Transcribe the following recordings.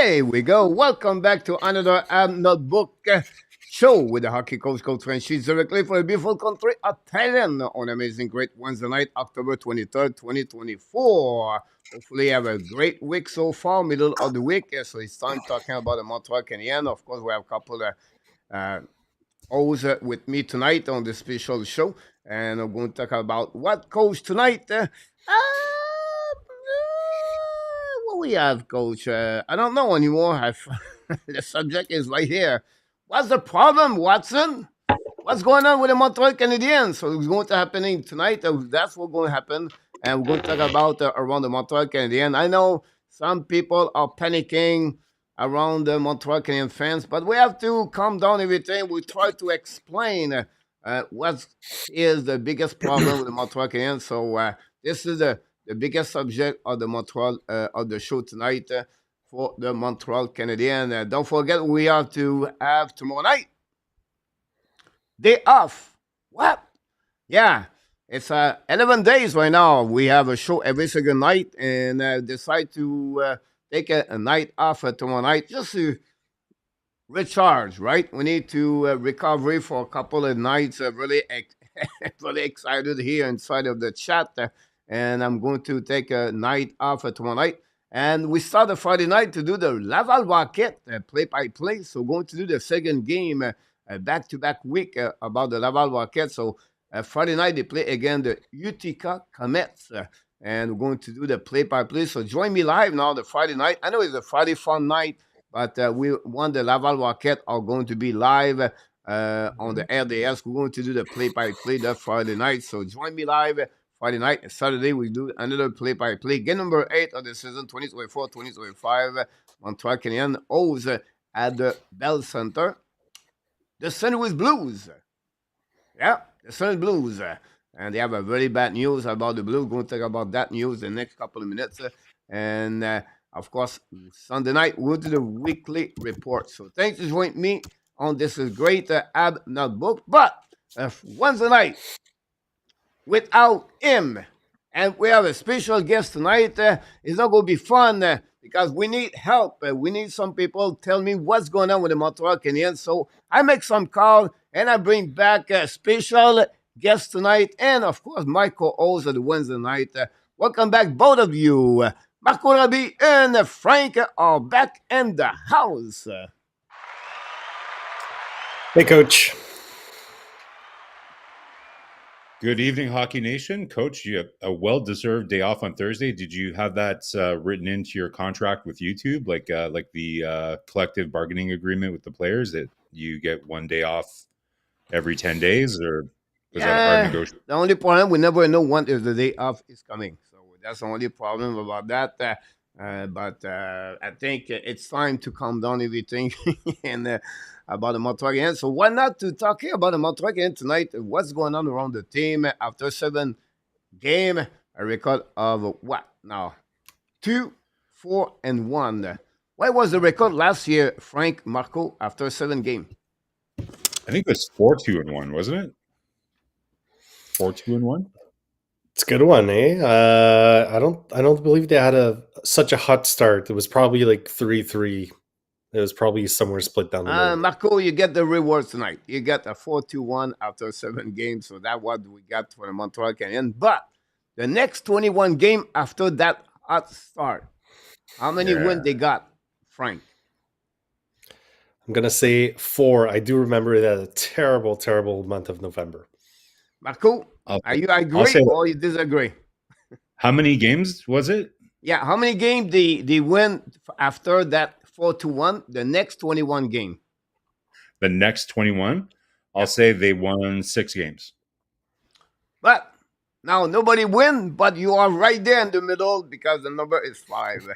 There we go. Welcome back to another Notebook Show with the hockey coach, Coach Frenchy, directly for a beautiful country of Thailand on amazing great Wednesday night, October 23rd, 2024. Hopefully, you have a great week so far, middle of the week. So it's time talking about the Montreal Canadiens. Of course, we have a couple of uh, O's with me tonight on this special show. And I'm going to talk about what, Coach, tonight. What we have, Coach? I don't know anymore. The subject is right here. What's the problem, Watson? What's going on with the Montreal Canadiens? So it's going to happen tonight. That's what's going to happen. And we're going to talk about around the Montreal Canadiens. I know some people are panicking around the Montreal Canadiens fans, but we have to calm down everything. We try to explain what is the biggest problem with the Montreal Canadiens. So this is the biggest subject of the Montreal of the show tonight for the Montreal Canadiens. Don't forget, we have to have tomorrow night day off. What? Yeah, it's 11 days right now. We have a show every single night, and decide to take a night off tomorrow night just to recharge. Right? We need to recover for a couple of nights. Really, really excited here inside of the chat. And I'm going to take a night off tomorrow night. And we start the Friday night to do the Laval Rocket play-by-play. So going to do the second game back-to-back week about the Laval Rocket. So Friday night they play again the Utica Comets. And we're going to do the play-by-play. So join me live now the Friday night. I know it's a Friday fun night, but we want the Laval Rocket are going to be live on the RDS. We're going to do the play-by-play that Friday night. So join me live Friday night and Saturday, we do another play-by-play. Game number 8 of the season, 2024-2025. Montreal Canadiens O's at the Bell Center. The St. Louis Blues. Yeah, the St. Louis Blues. And they have a very bad news about the Blues. Going to talk about that news in the next couple of minutes. And, of course, Sunday night, we'll do the weekly report. So thanks for joining me on this is great Habs Notebook. But Wednesday night, without him. And we have a special guest tonight. It's not going to be fun because we need help. We need some people tell me what's going on with the Montreal Canadiens. So I make some call and I bring back a special guest tonight. And of course, Marko also the Wednesday night. Welcome back, both of you. Marko and Franck are back in the house. Hey, Coach. Good evening, Hockey Nation. Coach, you have a well-deserved day off on Thursday. Did you have that written into your contract with YouTube, like the collective bargaining agreement with the players, that you get one day off every 10 days, or was that a hard negotiation? The only problem, we never know when the day off is coming. So that's the only problem about that. But I think it's time to calm down everything and about the Montreal Canadiens. So why not to talk here about the Montreal Canadiens tonight? What's going on around the team after 7 games? A record of what now? 2-4-1. What was the record last year, Franck, Marko, after 7 games? I think it was 4-2-1, wasn't it? 4-2-1. It's a good one, eh? I don't believe they had such a hot start. It was probably like 3-3. It was probably somewhere split down the middle. Marko, you get the rewards tonight. You got a 4-2-1 after 7 games. So that's what we got for the Montreal Canadiens. But the next 21 game after that hot start, how many wins they got, Franck? I'm going to say 4. I do remember that a terrible, terrible month of November. Marko, are you agree or you disagree? How many games was it? Yeah, how many games they win after that 4-1? The next 21 game. The next 21? I'll say they won 6 games. But now nobody win, but you are right there in the middle because the number is 5.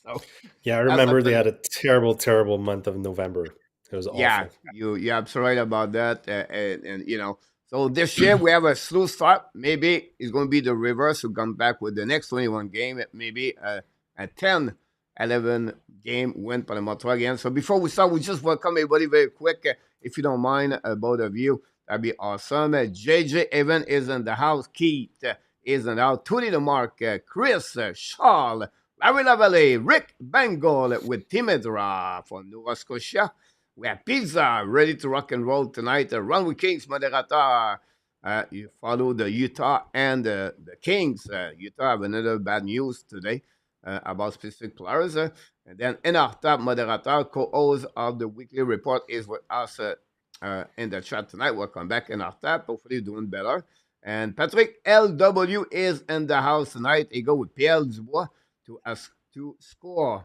So, yeah, I remember they had a terrible, terrible month of November. It was awful. Yeah, you're absolutely right about that. And you know, so this year we have a slow start. Maybe it's going to be the reverse who come back with the next 21 game. Maybe a 10-11 game win for the Montreal Canadiens. So before we start, we just welcome everybody very quick. If you don't mind, both of you, that'd be awesome. JJ Evan is in the house. Keith is in the house. Tony the Mark, Chris, Charles, Larry Lavalley, Rick Bengal with Timidra from Nova Scotia. We have Pizza ready to rock and roll tonight. Runway Kings moderator. You follow the Utah and the Kings. Utah have another bad news today about specific players. And then in our top moderator, co-host of the weekly report is with us in the chat tonight. Welcome back in our top. Hopefully doing better. And Patrick LW is in the house tonight. He go with Pierre Dubois to score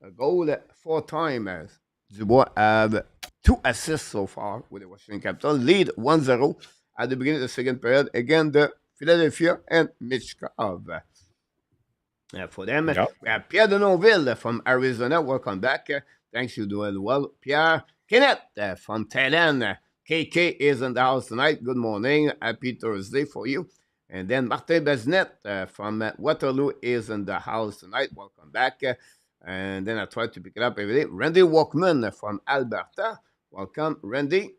a goal 4 times. Dubois have 2 assists so far with the Washington Capitals. Lead 1-0 at the beginning of the second period. Again, the Philadelphia and Michkov. For them, Yep. we have Pierre de Nonville from Arizona. Welcome back. Thanks, you're doing well. Pierre Kennett from Thailand. KK is in the house tonight. Good morning. Happy Thursday for you. And then Martin Besnet from Waterloo is in the house tonight. Welcome back. And then I try to pick it up every day. Randy Walkman from Alberta. Welcome, Randy.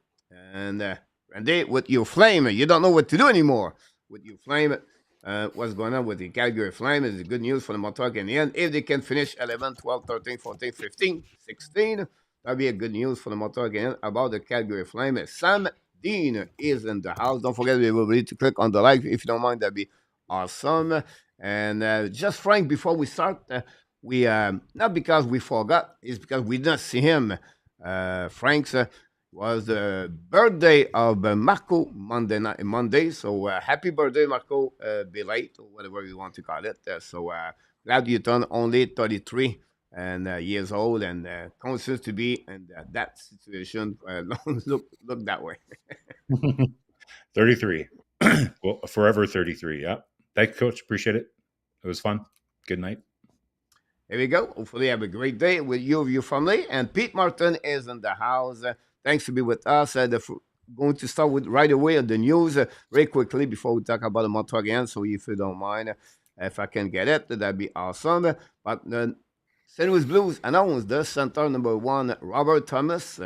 And Randy, with your flame, you don't know what to do anymore. With your flame, what's going on with the Calgary Flame is good news for the Montreal Canadiens. If they can finish 11, 12, 13, 14, 15, 16, that'll be a good news for the Montreal Canadiens about the Calgary Flame. Sam Dean is in the house. Don't forget, everybody, to click on the like if you don't mind. That'd be awesome. And just Frank, before we start, we not because we forgot, it's because we didn't see him. Frank's was the birthday of Marko Monday. So happy birthday, Marko, be late or whatever you want to call it. So glad you turned only 33 and years old and continues to be in that situation. Look that way. 33. Well, forever 33. Yeah. Thank you, Coach. Appreciate it. It was fun. Good night. Here we go. Hopefully, have a great day with you and your family. And Pete Martin is in the house. Thanks to be with us. Going to start with right away on the news very quickly before we talk about the Montreal again. So if you don't mind, if I can get it, that'd be awesome. But the St. Louis Blues announced the center number 1, Robert Thomas,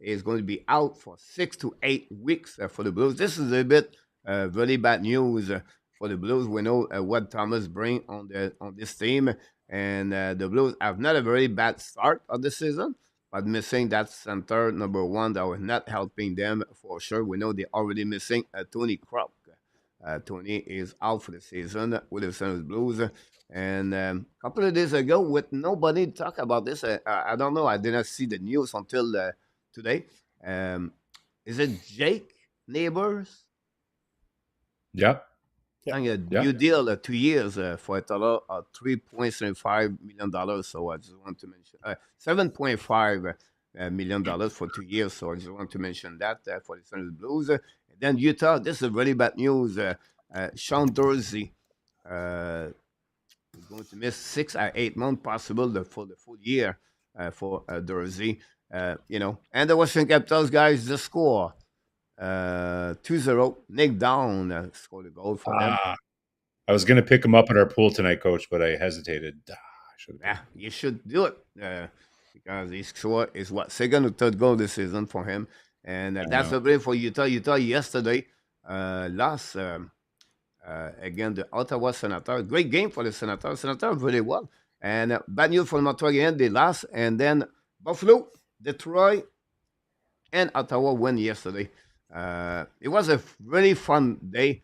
is going to be out for 6 to 8 weeks for the Blues. This is a bit really bad news for the Blues. We know what Thomas brings on this team. And the Blues have not a very bad start of the season, but missing that center number 1 that was not helping them for sure. We know they're already missing Tony Kruk. Tony is out for the season with the St. Louis Blues. And a couple of days ago, with nobody talk about this, I don't know. I did not see the news until today. Is it Jake Neighbors? Yep. And a new deal, 2 years for a total of $3.75 million. So I just want to mention $7.5 million for 2 years. So I just want to mention that for the St. Louis Blues. And then Utah, this is really bad news. Sean Dorsey is going to miss 6 or 8 months possible for the full year for Dorsey. And the Washington Capitals guys just score. 2-0. Nick Down scored a goal for them. I was going to pick him up at our pool tonight, Coach, but I hesitated. You should do it because he scored is second or third goal this season for him, and that's the blame for Utah. Utah yesterday lost again the Ottawa Senators. Great game for the Senators. Senators really well, and bad news for Montreal again. They lost, and then Buffalo, Detroit, and Ottawa won yesterday. It was a really fun day,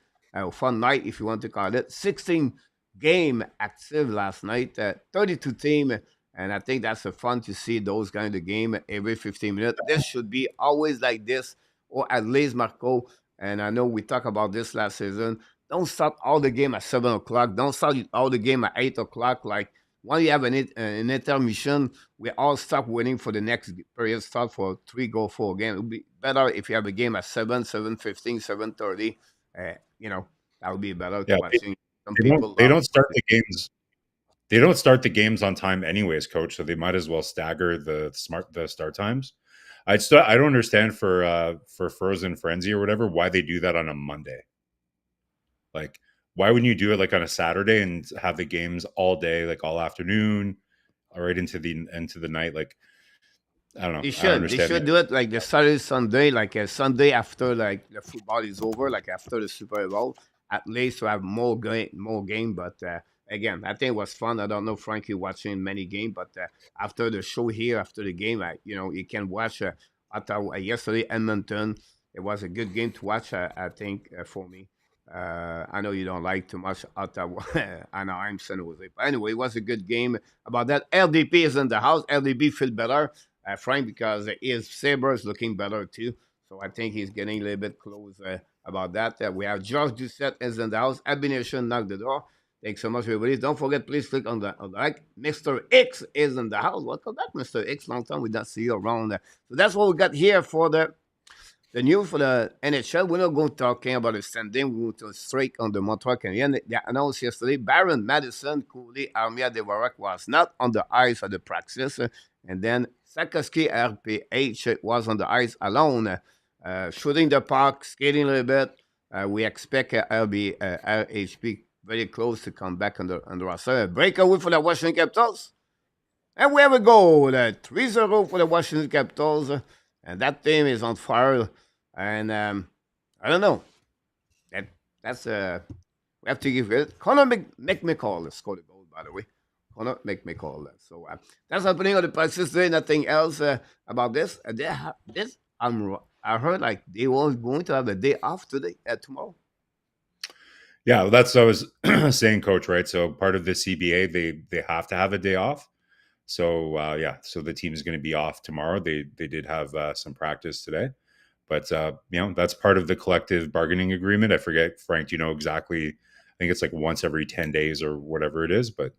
fun night, if you want to call it. 16 game active last night, 32 team, and I think that's fun to see those kind of game every 15 minutes. This should be always like this, or at least Marko. And I know we talked about this last season. Don't start all the game at 7 o'clock. Don't start all the game at 8 o'clock. Like when you have an intermission, we all stop waiting for the next period start for 3 goal 4 game. It would be better if you have a game at 7, 7:15, 7:30. That would be better to watching. They don't start the games. They don't start the games on time anyways, Coach. So they might as well stagger the start times. I don't understand for Frozen Frenzy or whatever why they do that on a Monday. Like, why wouldn't you do it like on a Saturday and have the games all day, like all afternoon, all right into the night? Like, I don't know. They should do it like the Saturday, Sunday, like a Sunday after like the football is over, like after the Super Bowl, at least to have more game. But again, I think it was fun. I don't know, Frank, you watching many games, but after the show here, after the game, you can watch Ottawa yesterday, Edmonton. It was a good game to watch, I think, for me. I know you don't like too much Ottawa, Anaheim, San Jose. But anyway, it was a good game. About that, LDP is in the house. LDP feel better, Frank, because his Sabre is looking better too. So I think he's getting a little bit close about that. We have George Doucette is in the house. Abination knocked the door. Thanks so much, everybody. Don't forget, please click on the like. Mr. X is in the house. Welcome back, Mr. X. Long time we don't see you around. So that's what we got here for the news for the NHL. We're not going to talking about the standing. We're going to straight on the Montreal Canadiens. They announced yesterday Baron Madison, Guhle, Armia Devorak was not on the ice at the practice. And then Slafkovsky, RPH, was on the ice alone, shooting the puck, skating a little bit. We expect RHP very close to come back on the roster. Breakaway for the Washington Capitals. And we have a goal, 3-0 for the Washington Capitals. And that team is on fire. And I don't know. That's we have to give it. Connor make me call. Score the goal, by the way. Connor make me call. So that's happening on the practice today. Nothing else about this. I heard like they were going to have a day off today, tomorrow. Yeah, well, that's what I was saying, Coach. Right. So part of the CBA, they have to have a day off. So so the team is going to be off tomorrow. They did have some practice today, but that's part of the collective bargaining agreement. I forget, Frank. Do you know exactly? I think it's like once every 10 days or whatever it is. But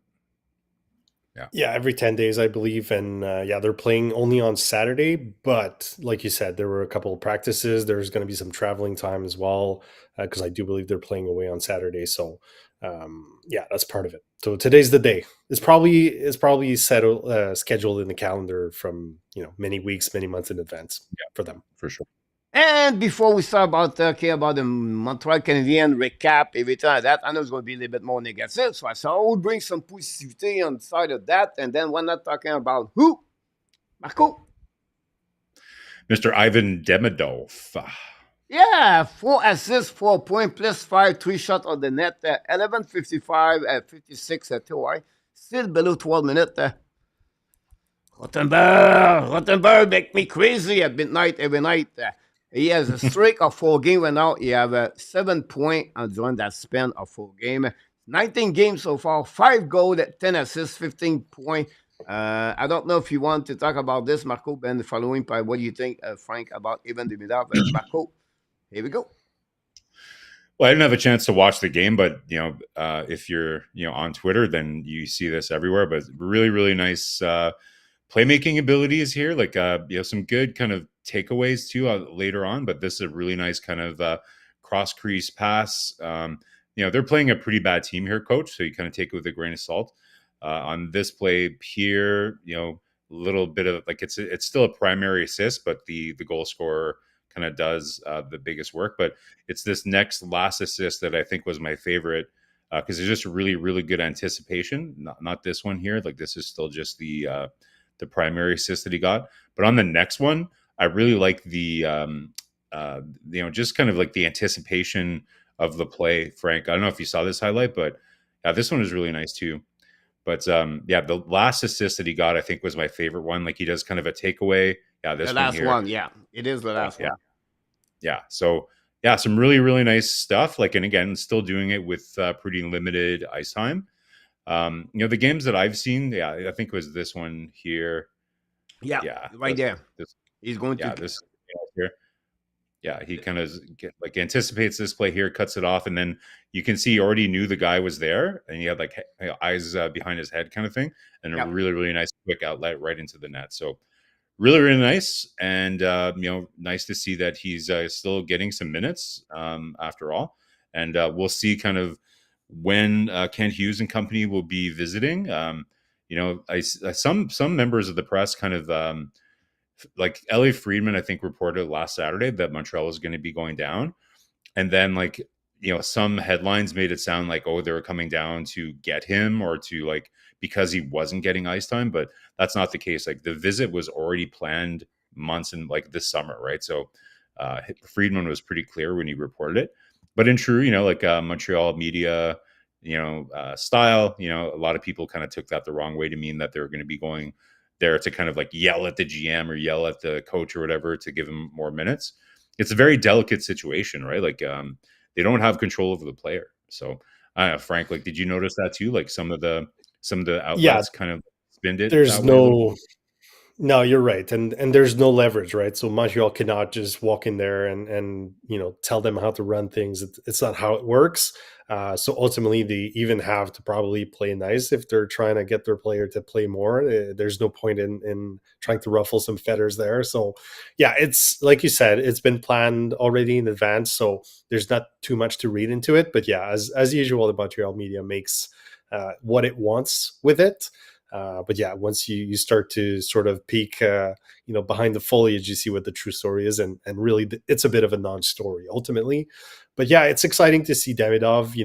yeah, every 10 days, I believe, and they're playing only on Saturday. But like you said, there were a couple of practices. There's going to be some traveling time as well, because I do believe they're playing away on Saturday. So that's part of it. So today's the day. It's probably scheduled in the calendar from many weeks, many months in advance for them, for sure. And before we start about the Montreal Canadiens recap, everything like that, I know it's going to be a little bit more negative. So I said, I would bring some positivity on the side of that. And then we're not talking about who? Marko? Mr. Ivan Demidov. Yeah, 4 assists, 4 points, plus 5, 3 shots on the net, 11:55, 56 TOI. Still below 12 minutes. Rottenberg make me crazy at midnight every night. He has a streak of 4 games right now. He have 7 points during that span of 4 games. 19 games so far, 5 goals, 10 assists, 15 points. I don't know if you want to talk about this, Marko, then following by what do you think, Frank, about Ivan Demidov. Marko, here we go. Well, I didn't have a chance to watch the game, but if you're on Twitter, then you see this everywhere. But really, really nice playmaking abilities here. Like some good kind of takeaways too later on. But this is a really nice kind of cross crease pass. They're playing a pretty bad team here, Coach. So you kind of take it with a grain of salt. On this play here, a little bit of like it's still a primary assist, but the goal scorer kind of does the biggest work. But it's this last assist that I think was my favorite because it's just really, really good anticipation. Not this one here. Like this is still just the primary assist that he got. But on the next one, I really like the just kind of like the anticipation of the play, Frank. I don't know if you saw this highlight, but this one is really nice too. But the last assist that he got, I think, was my favorite one. Like he does kind of a takeaway. Yeah, this the last one here. one. Yeah, it is the last one. Yeah. So some really, really nice stuff. Like, and again, still doing it with pretty limited ice time. The games that I've seen, I think it was this one here. Yeah, right there. He's going to this here. Yeah, he kind of like anticipates this play here, cuts it off, and then you can see he already knew the guy was there, and he had like eyes behind his head kind of thing, and a really, really nice quick outlet right into the net. So really, really nice, and nice to see that he's still getting some minutes after all, and we'll see kind of when Kent Hughes and company will be visiting. Some members of the press kind of. Like Ellie Friedman, I think, reported last Saturday that Montreal was going to be going down. And then some headlines made it sound like, they were coming down to get him or to like, because he wasn't getting ice time, but that's not the case. Like the visit was already planned months in like this summer. Right. So Friedman was pretty clear when he reported it, but in true, Montreal media style. A lot of people kind of took that the wrong way to mean that they're going to be going there to kind of like yell at the GM or yell at the coach or whatever to give him more minutes. It's a very delicate situation, right? Like they don't have control over the player. So I don't know, Frank, like, did you notice that too? Like some of the outlets kind of spinned it there's that way a little bit? no, you're right, and there's no leverage, right? So Montreal cannot just walk in there and tell them how to run things. It's not how it works. So ultimately, they even have to probably play nice if they're trying to get their player to play more. There's no point in trying to ruffle some feathers there. So yeah, it's like you said, it's been planned already in advance. So there's not too much to read into it. But yeah, as usual, the Montreal media makes what it wants with it. But yeah, once you start to sort of peek, behind the foliage, you see what the true story is, and really it's a bit of a non-story ultimately. But yeah, it's exciting to see Davidov.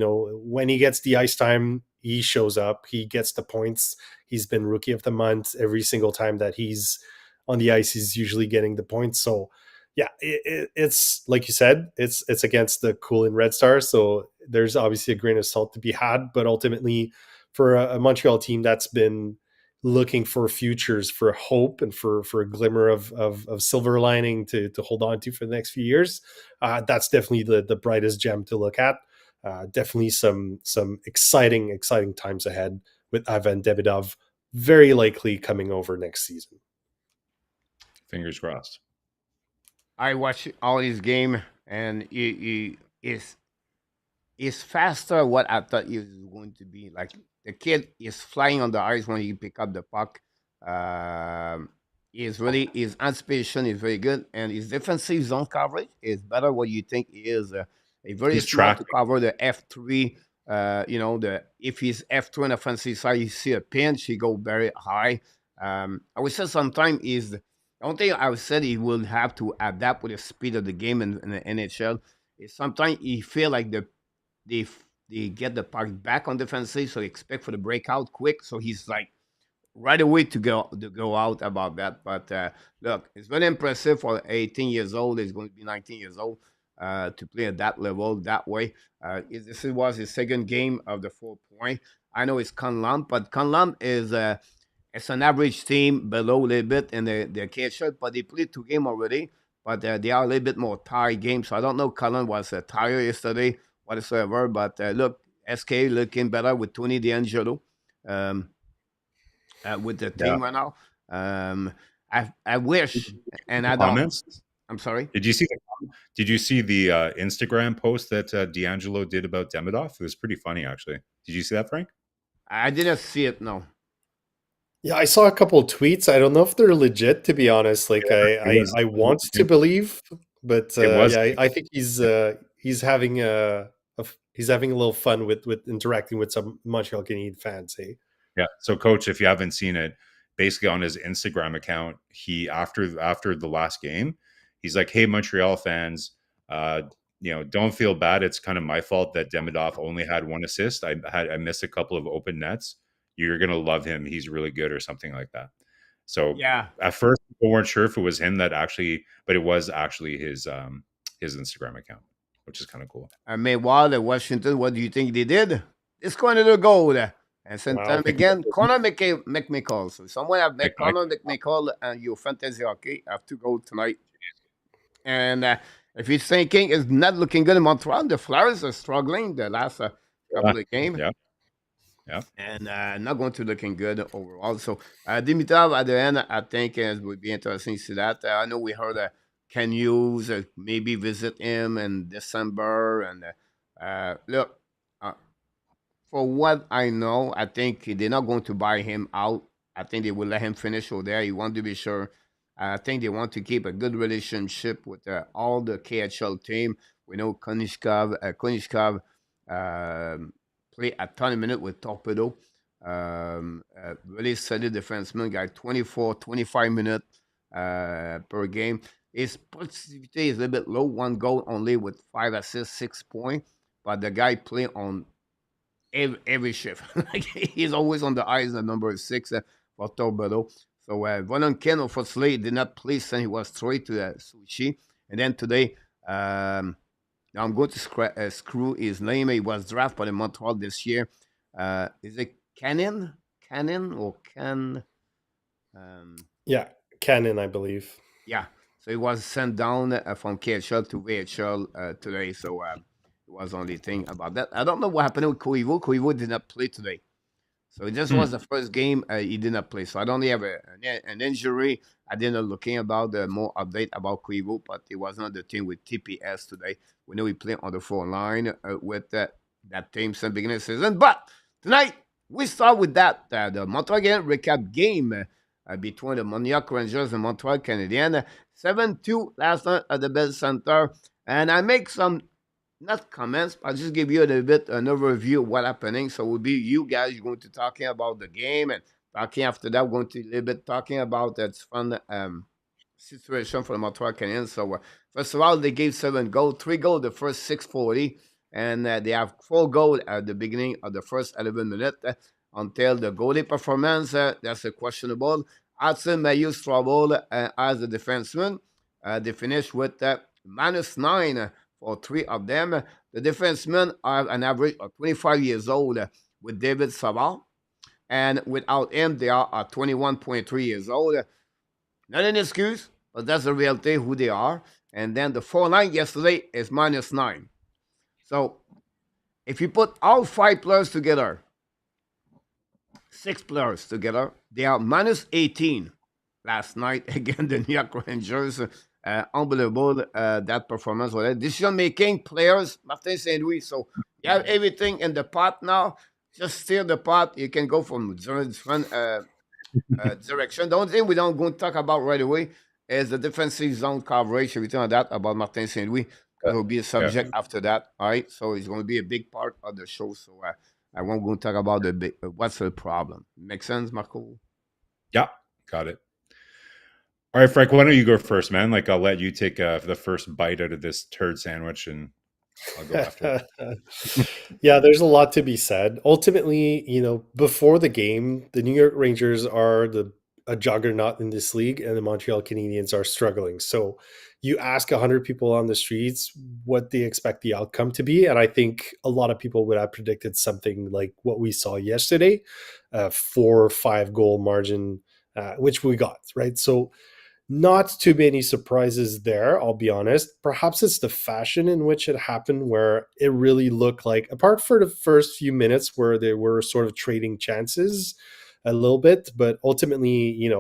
When he gets the ice time, he shows up. He gets the points. He's been Rookie of the Month every single time that he's on the ice. He's usually getting the points. So yeah, it's like you said, it's against the cool in Red Star. So there's obviously a grain of salt to be had, but ultimately, for a Montreal team that's been looking for futures, for hope, and for a glimmer of silver lining to hold on to for the next few years, that's definitely the brightest gem to look at. Definitely some exciting times ahead with Ivan Davidov, very likely coming over next season. Fingers crossed. I watch all his game, and he is faster what I thought he was going to be. Like the kid is flying on the ice when he pick up the puck. His anticipation is very good, and his defensive zone coverage is better what you think he is. He's very He's smart to tracking. cover the F3. If he's F2 on the offensive side, you see a pinch, he go very high. I would say sometimes is the only thing I would say he will have to adapt with the speed of the game in the NHL. Is sometimes he feel like they they get the puck back on defensive, so expect for the breakout quick. So he's like right away to go out about that. But look, it's very impressive for 18 years old. He's going to be 19 years old to play at that level that way. This was his second game of the 4 point. I know it's Conlon, but Conlon is it's an average team below a little bit in the KHL, but they played 2 games already. But they are a little bit more tired games. So I don't know. Cullen was tired yesterday, whatsoever. But look, SK looking better with Tony D'Angelo. Um, with the Yeah. team right now. I wish, and I don't. Comments. I'm sorry. Did you see the Instagram post that D'Angelo did about Demidov? It was pretty funny, actually. Did you see that, Frank? I didn't see it. No. Yeah, I saw a couple of tweets. I don't know if they're legit, to be honest. Like I want to believe, but It was. yeah, I think he's having he's having a little fun with interacting with some Montreal Canadiens fans. Hey, Yeah. So, Coach, if you haven't seen it, basically on his Instagram account, he after the last game, he's like, "Hey, Montreal fans, don't feel bad. It's kind of my fault that Demidov only had 1 assist. I missed a couple of open nets. You're gonna love him. He's really good," or something like that. So Yeah. at first, people weren't sure if it was him that actually, but it was actually his Instagram account, which is kind of cool. Meanwhile, at Washington, what do you think they did? It's going to the goal. And Wow. sometime again, Connor McMichael. So someone have met Like, Connor McMichael and your fantasy hockey have to go tonight. And if he's thinking it's not looking good in Montreal, the Flyers are struggling the last couple of games. Yeah. And not going to looking good overall. So Dimitrov at the end, I think it would be interesting to see that. I know we heard Ken Hughes maybe visit him in December. And look, for what I know, I think they're not going to buy him out. I think they will let him finish over there. He want to be sure. I think they want to keep a good relationship with all the KHL team. We know Konishkov play a ton of minutes with Torpedo. Really solid defenseman, guy 24, 25 minutes per game. His productivity is a little bit low, 1 goal only with 5 assists, 6 points. But the guy play on every shift. Like he's always on the ice, the number 6 for Torpedo. So Volonken, unfortunately, did not play since he was traded to Sushi. And then today, Now I'm going to screw his name. He was drafted by the Montreal this year. Is it Cannon? Cannon or Can? Yeah, Canon, I believe. Yeah. So he was sent down from KHL to VHL today. So it was only thing about that. I don't know what happened with Koivu. Koivu did not play today. So this was the first game he did not play. So I don't have an injury. I didn't looking about the more update about Koivu, but he was not the team with TPS today. We know he played on the 4 line with that team since the beginning of the season. But tonight we start with that the Montreal recap game between the Montreal Rangers and Montreal Canadiens. 7-2 last night at the Bell Center, and I make some not comments. I'll just give you a little bit an overview of what happening. So we'll be you guys going to talking about the game, and talking after that, we're going to a little bit talking about that fun situation for the Montreal Canadiens. So first of all, they gave 7 goals, 3 goals the first 6:40, and they have 4 goals at the beginning of the first 11 minutes until the goalie performance. That's a questionable. Hutson, Mailloux trouble as a defenseman. They finished with -9 for 3 of them. The defensemen are an average of 25 years old with David Savard. And without him, they are at 21.3 years old. Not an excuse, but that's the reality who they are. And then the 4-9 yesterday is -9. So if you put all 5 players together, 6 players together, they are -18 last night against the New York Rangers. Unbelievable that performance. Decision making players, Martin St. Louis. So you have everything in the pot now. Just steer the pot. You can go from different direction. The only thing we don't go to talk about right away is the defensive zone coverage. Everything like that about Martin St. Louis. It will be a subject after that. All right. So it's going to be a big part of the show. So I won't go talk about the big, what's the problem. Make sense, Marko? Yeah, got it. All right, Frank, why don't you go first, man? Like, I'll let you take the first bite out of this turd sandwich, and I'll go after. Yeah, there's a lot to be said. Ultimately, before the game, the New York Rangers are a juggernaut in this league, and the Montreal Canadiens are struggling. So you ask 100 people on the streets what they expect the outcome to be, and I think a lot of people would have predicted something like what we saw yesterday, 4 or 5 goal margin, which we got, right? So not too many surprises there, I'll be honest. Perhaps it's the fashion in which it happened, where it really looked like, apart for the first few minutes where they were sort of trading chances a little bit, but ultimately,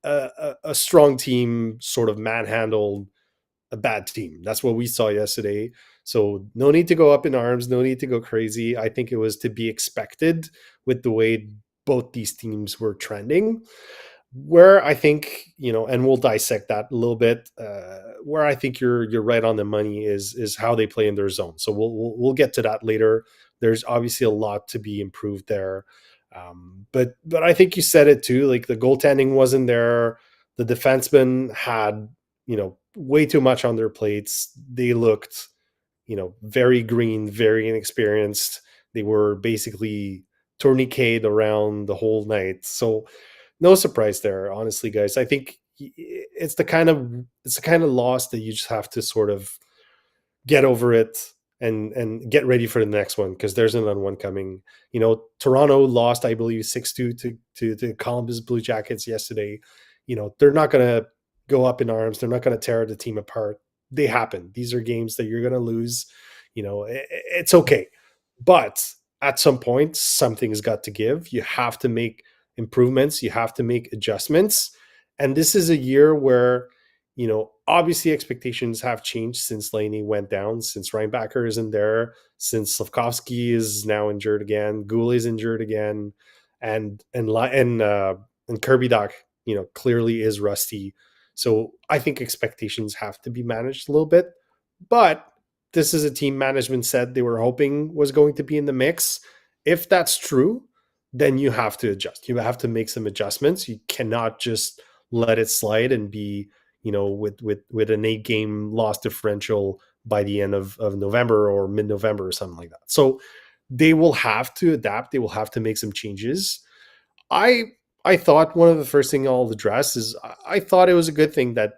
a strong team sort of manhandled a bad team. That's what we saw yesterday. So no need to go up in arms, no need to go crazy. I think it was to be expected with the way both these teams were trending. Where I think, and we'll dissect that a little bit, where I think you're right on the money is how they play in their zone. So we'll get to that later. There's obviously a lot to be improved there. But I think you said it too, like the goaltending wasn't there. The defensemen had, way too much on their plates. They looked, very green, very inexperienced. They were basically tourniqueted around the whole night. So no surprise there, honestly, guys. I think it's the kind of loss that you just have to sort of get over it and get ready for the next one, because there's another one coming. Toronto lost, I believe, 6-2 to the Columbus Blue Jackets yesterday. They're not going to go up in arms. They're not going to tear the team apart. They happen. These are games that you're going to lose. It's okay. But at some point, something's got to give. You have to make improvements. You have to make adjustments. And this is a year where, obviously expectations have changed since Laine went down, since Reinbacher isn't there, since Slafkovsky is now injured again, Guhle is injured again, and Kirby Doc, clearly is rusty. So I think expectations have to be managed a little bit. But this is a team management said they were hoping was going to be in the mix. If that's true, then you have to adjust. You have to make some adjustments. You cannot just let it slide and be, with an 8-game loss differential by the end of November or mid-November or something like that. So they will have to adapt. They will have to make some changes. I thought one of the first thing I'll address is I thought it was a good thing that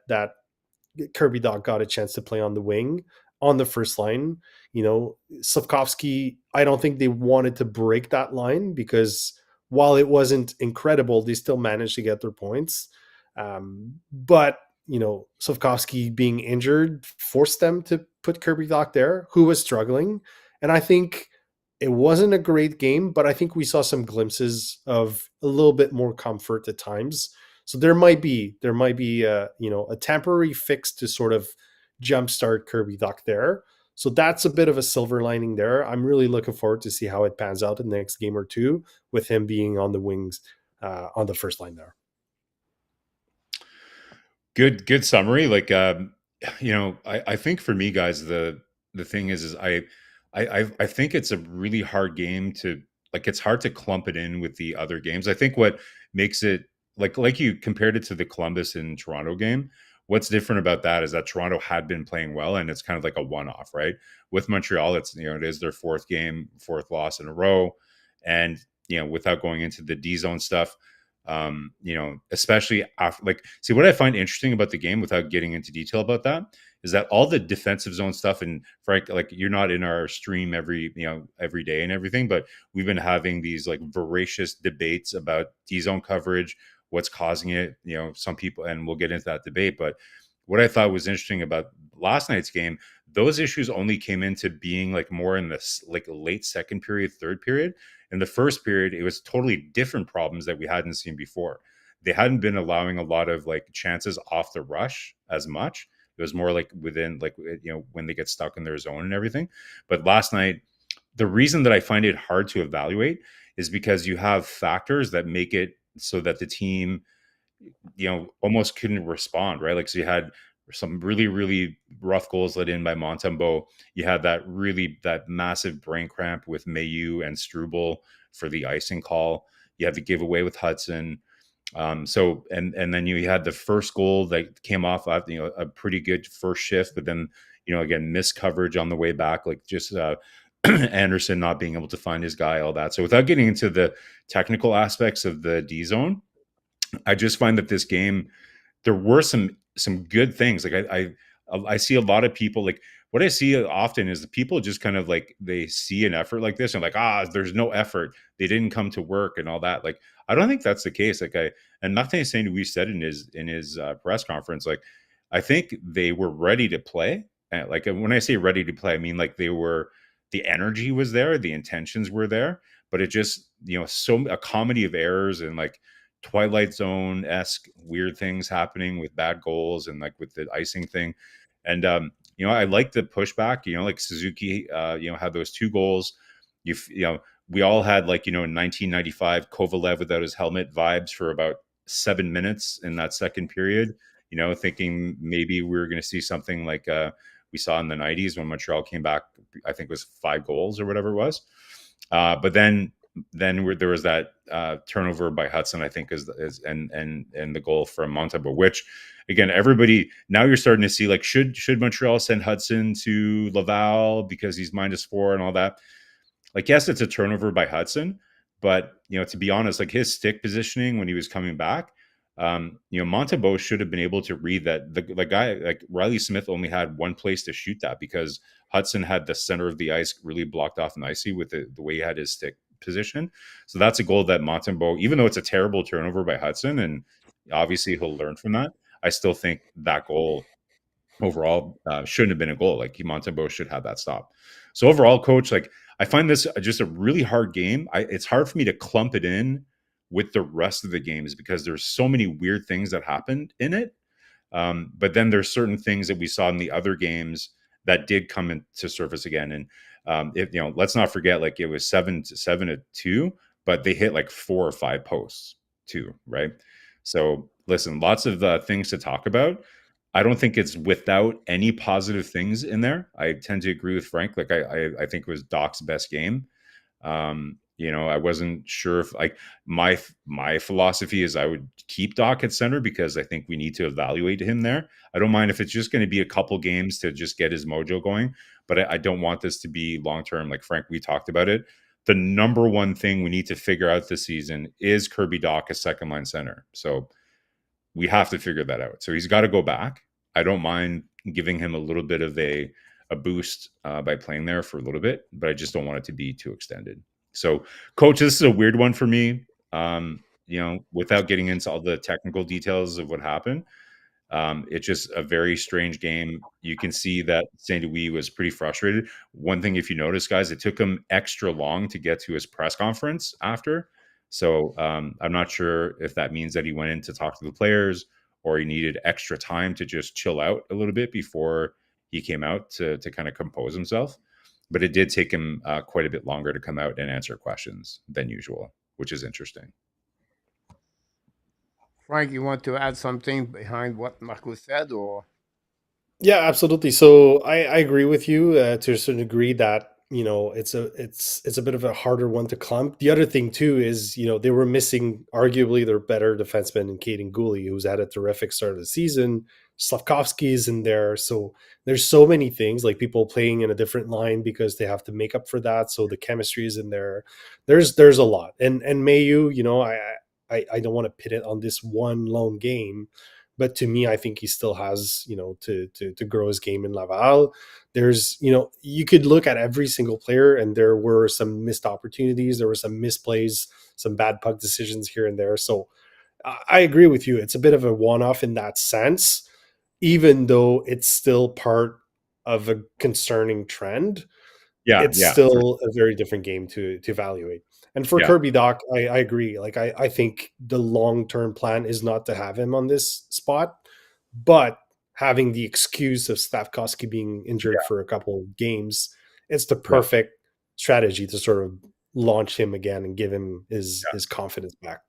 Kirby Doc got a chance to play on the wing. on the first line. Slafkovsky, I don't think they wanted to break that line, because while it wasn't incredible, they still managed to get their points. But Slafkovsky being injured forced them to put Kirby Dach there, who was struggling. And I think it wasn't a great game, but I think we saw some glimpses of a little bit more comfort at times. So there might be a temporary fix to sort of jumpstart Kirby Dach there. So that's a bit of a silver lining there. I'm really looking forward to see how it pans out in the next game or two with him being on the wings on the first line there. Good summary. Like, I think for me, guys, the thing is I think it's a really hard game to, like, it's hard to clump it in with the other games. I think what makes it, like you compared it to the Columbus and Toronto game, what's different about that is that Toronto had been playing well, and it's kind of like a one-off, right? With Montreal, it is their fourth loss in a row. And, without going into the D zone stuff, especially after, see, what I find interesting about the game, without getting into detail about that, is that all the defensive zone stuff, and Frank, like, you're not in our stream every day and everything, but we've been having these like voracious debates about D zone coverage, what's causing it, some people, and we'll get into that debate. But what I thought was interesting about last night's game, those issues only came into being like more in this like late second period, third period. In the first period, it was totally different problems that we hadn't seen before. They hadn't been allowing a lot of like chances off the rush as much. It was more like within, like, when they get stuck in their zone and everything. But last night, the reason that I find it hard to evaluate is because you have factors that make it so that the team, almost couldn't respond, right? Like, so you had some really, really rough goals let in by Montembeault. You had that massive brain cramp with Mailloux and Struble for the icing call. You had the giveaway with Hutson. So then you had the first goal that came off of, a pretty good first shift, but then, again, missed coverage on the way back, like just Anderson not being able to find his guy, all that. So without getting into the technical aspects of the D zone, I just find that this game, there were some good things. Like, I see a lot of people, like, what I see often is the people just kind of like, they see an effort like this and like, there's no effort, they didn't come to work and all that. Like, I don't think that's the case. Like, and Martin St. Louis said in his press conference, like, I think they were ready to play. And like, when I say ready to play, I mean, like, the energy was there, the intentions were there, but it just, a comedy of errors and like Twilight Zone-esque weird things happening with bad goals and like with the icing thing. And, I like the pushback, like Suzuki, had those 2 goals. We all had, like, in 1995, Kovalev without his helmet vibes for about 7 minutes in that second period, thinking maybe we were going to see something like we saw in the 90s when Montreal came back, I think it was 5 goals or whatever it was. But then there was that turnover by Hutson, I think, and the goal from Montembeault, which, again, everybody, now you're starting to see, like, should Montreal send Hutson to Laval because he's -4 and all that? Like, yes, it's a turnover by Hutson, but, to be honest, like, his stick positioning when he was coming back, Montembeault should have been able to read that the guy, like Riley Smith, only had one place to shoot that because Hutson had the center of the ice really blocked off nicely with the way he had his stick position. So that's a goal that Montembeault, even though it's a terrible turnover by Hutson, and obviously he'll learn from that, I still think that goal overall shouldn't have been a goal. Like, Montembeault should have that stop. So overall, Coach, like, I find this just a really hard game. It's hard for me to clump it in with the rest of the games because there's so many weird things that happened in it. But then there's certain things that we saw in the other games that did come into surface again. And let's not forget, like, it was 7-2, but they hit like 4 or 5 posts too, right? So listen, lots of things to talk about. I don't think it's without any positive things in there. I tend to agree with Frank. Like, I think it was Doc's best game. I wasn't sure if, like, my philosophy is I would keep Doc at center because I think we need to evaluate him there. I don't mind if it's just going to be a couple games to just get his mojo going, but I don't want this to be long-term. Like, Frank, we talked about it. The number one thing we need to figure out this season is Kirby Dach a second line center. So we have to figure that out. So he's got to go back. I don't mind giving him a little bit of a a boost by playing there for a little bit, but I just don't want it to be too extended. So, coach, this is a weird one for me. Without getting into all the technical details of what happened, it's just a very strange game. You can see that St. Louis was pretty frustrated. One thing, if you notice, guys, it took him extra long to get to his press conference after. So I'm not sure if that means that he went in to talk to the players or he needed extra time to just chill out a little bit before he came out to kind of compose himself. But it did take him quite a bit longer to come out and answer questions than usual, which is interesting. Frank, you want to add something behind what Marko said, or? Yeah, absolutely. So I agree with you to a certain degree that it's a bit of a harder one to clump. The other thing too is they were missing arguably their better defenseman in Caden Guhle, who's had a terrific start of the season. Slafkovsky is in there, so there's so many things like people playing in a different line because they have to make up for that. So the chemistry is in there. There's a lot, and Mailloux, I don't want to pit it on this one lone game. But to me, I think he still has, to grow his game in Laval. There's, you could look at every single player and there were some missed opportunities. There were some misplays, some bad puck decisions here and there. So I agree with you. It's a bit of a one-off in that sense, even though it's still part of a concerning trend. It's still a very different game to evaluate. And for Kirby Dach, I agree. Like I think the long-term plan is not to have him on this spot, but having the excuse of Slafkovsky being injured for a couple of games, it's the perfect strategy to sort of launch him again and give him his confidence back.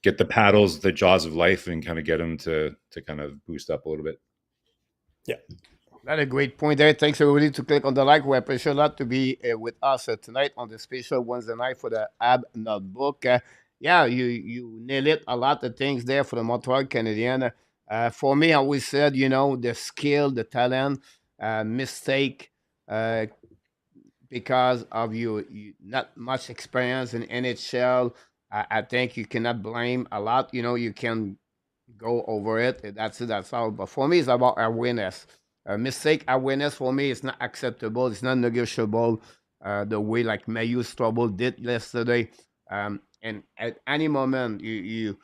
Get the paddles, the jaws of life, and kind of get him to kind of boost up a little bit. Yeah. That's a great point there. Thanks everybody to click on the like. We appreciate a lot to be with us tonight on the special Wednesday night for the Habs Notebook. You nailed it. A lot of things there for the Montreal Canadiens. For me, I always said, the skill, the talent, mistake, because of you not much experience in NHL. I think you cannot blame a lot. You can go over it. That's it. That's all. But for me, it's about awareness. Mistake awareness for me is not acceptable. It's not negotiable. The way like Mailloux trouble did yesterday, and at any moment you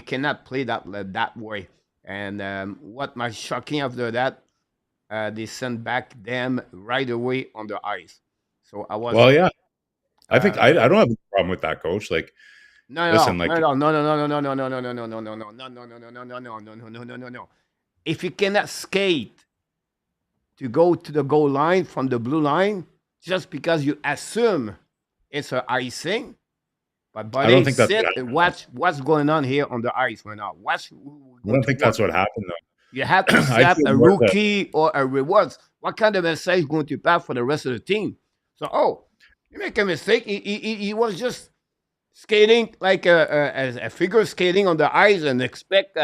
cannot play that way. And what was shocking after that, they sent back them right away on the ice. So I was I think I don't have a problem with that, coach. Like, no. If you cannot skate to go to the goal line from the blue line just because you assume it's an icing. But buddy, I don't think sit and watch what's going on here on the ice right now. I don't think that's what happened, though. You have to set a rookie or a rewards. What kind of message is going to pass for the rest of the team? So, you make a mistake. He was just skating like a figure skating on the ice and expect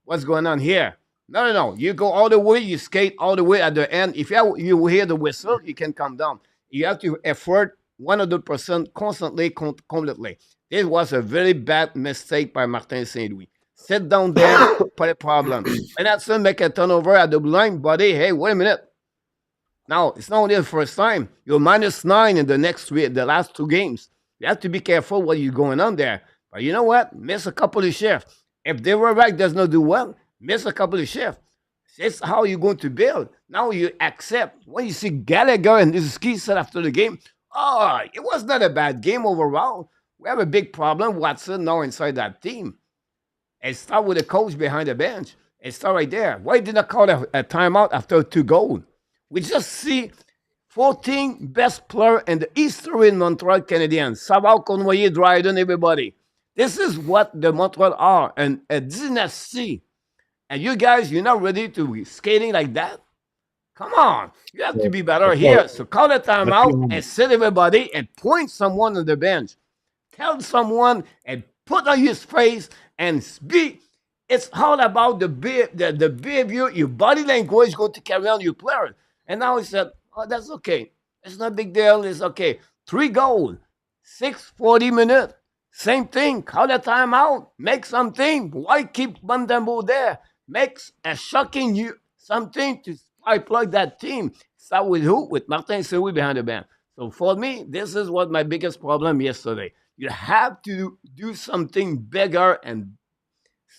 what's going on here. No. You go all the way. You skate all the way at the end. If you hear the whistle, you can come down. You have to effort 100% constantly, completely. This was a very bad mistake by Martin St. Louis. Sit down there, put a problem. And that's to make a turnover at the blue line, buddy. Hey, wait a minute. Now, it's not only the first time. You're -9 in the last 2 games. You have to be careful what you're going on there. But you know what? Miss a couple of shifts. If they were right, does not do well, miss a couple of shifts. It's how you're going to build. Now you accept. When you see Gallagher and Ski said after the game, it was not a bad game overall. We have a big problem, Watson, now inside that team. It start with the coach behind the bench. It start right there. Why did not call a timeout after 2 goals? We just see 14 best player in the history in Montreal Canadiens. Savard, Cournoyer, Dryden, everybody. This is what the Montreal are, and a dynasty. And you guys, you're not ready to be skating like that? Come on. You have to be better here. So call a timeout and sit everybody and point someone on the bench. Tell someone and put on his face and speak. It's all about the behavior, your body language going to carry on your players. And now he said, that's okay. It's not a big deal. It's okay. 3 goals, 40 minutes. Same thing. Call a timeout. Make something. Why keep Montembeault there? Makes a shocking something to plug that team. Start with who? With Martin Saint-Louis behind the bench. So for me, this is what my biggest problem yesterday. You have to do something bigger and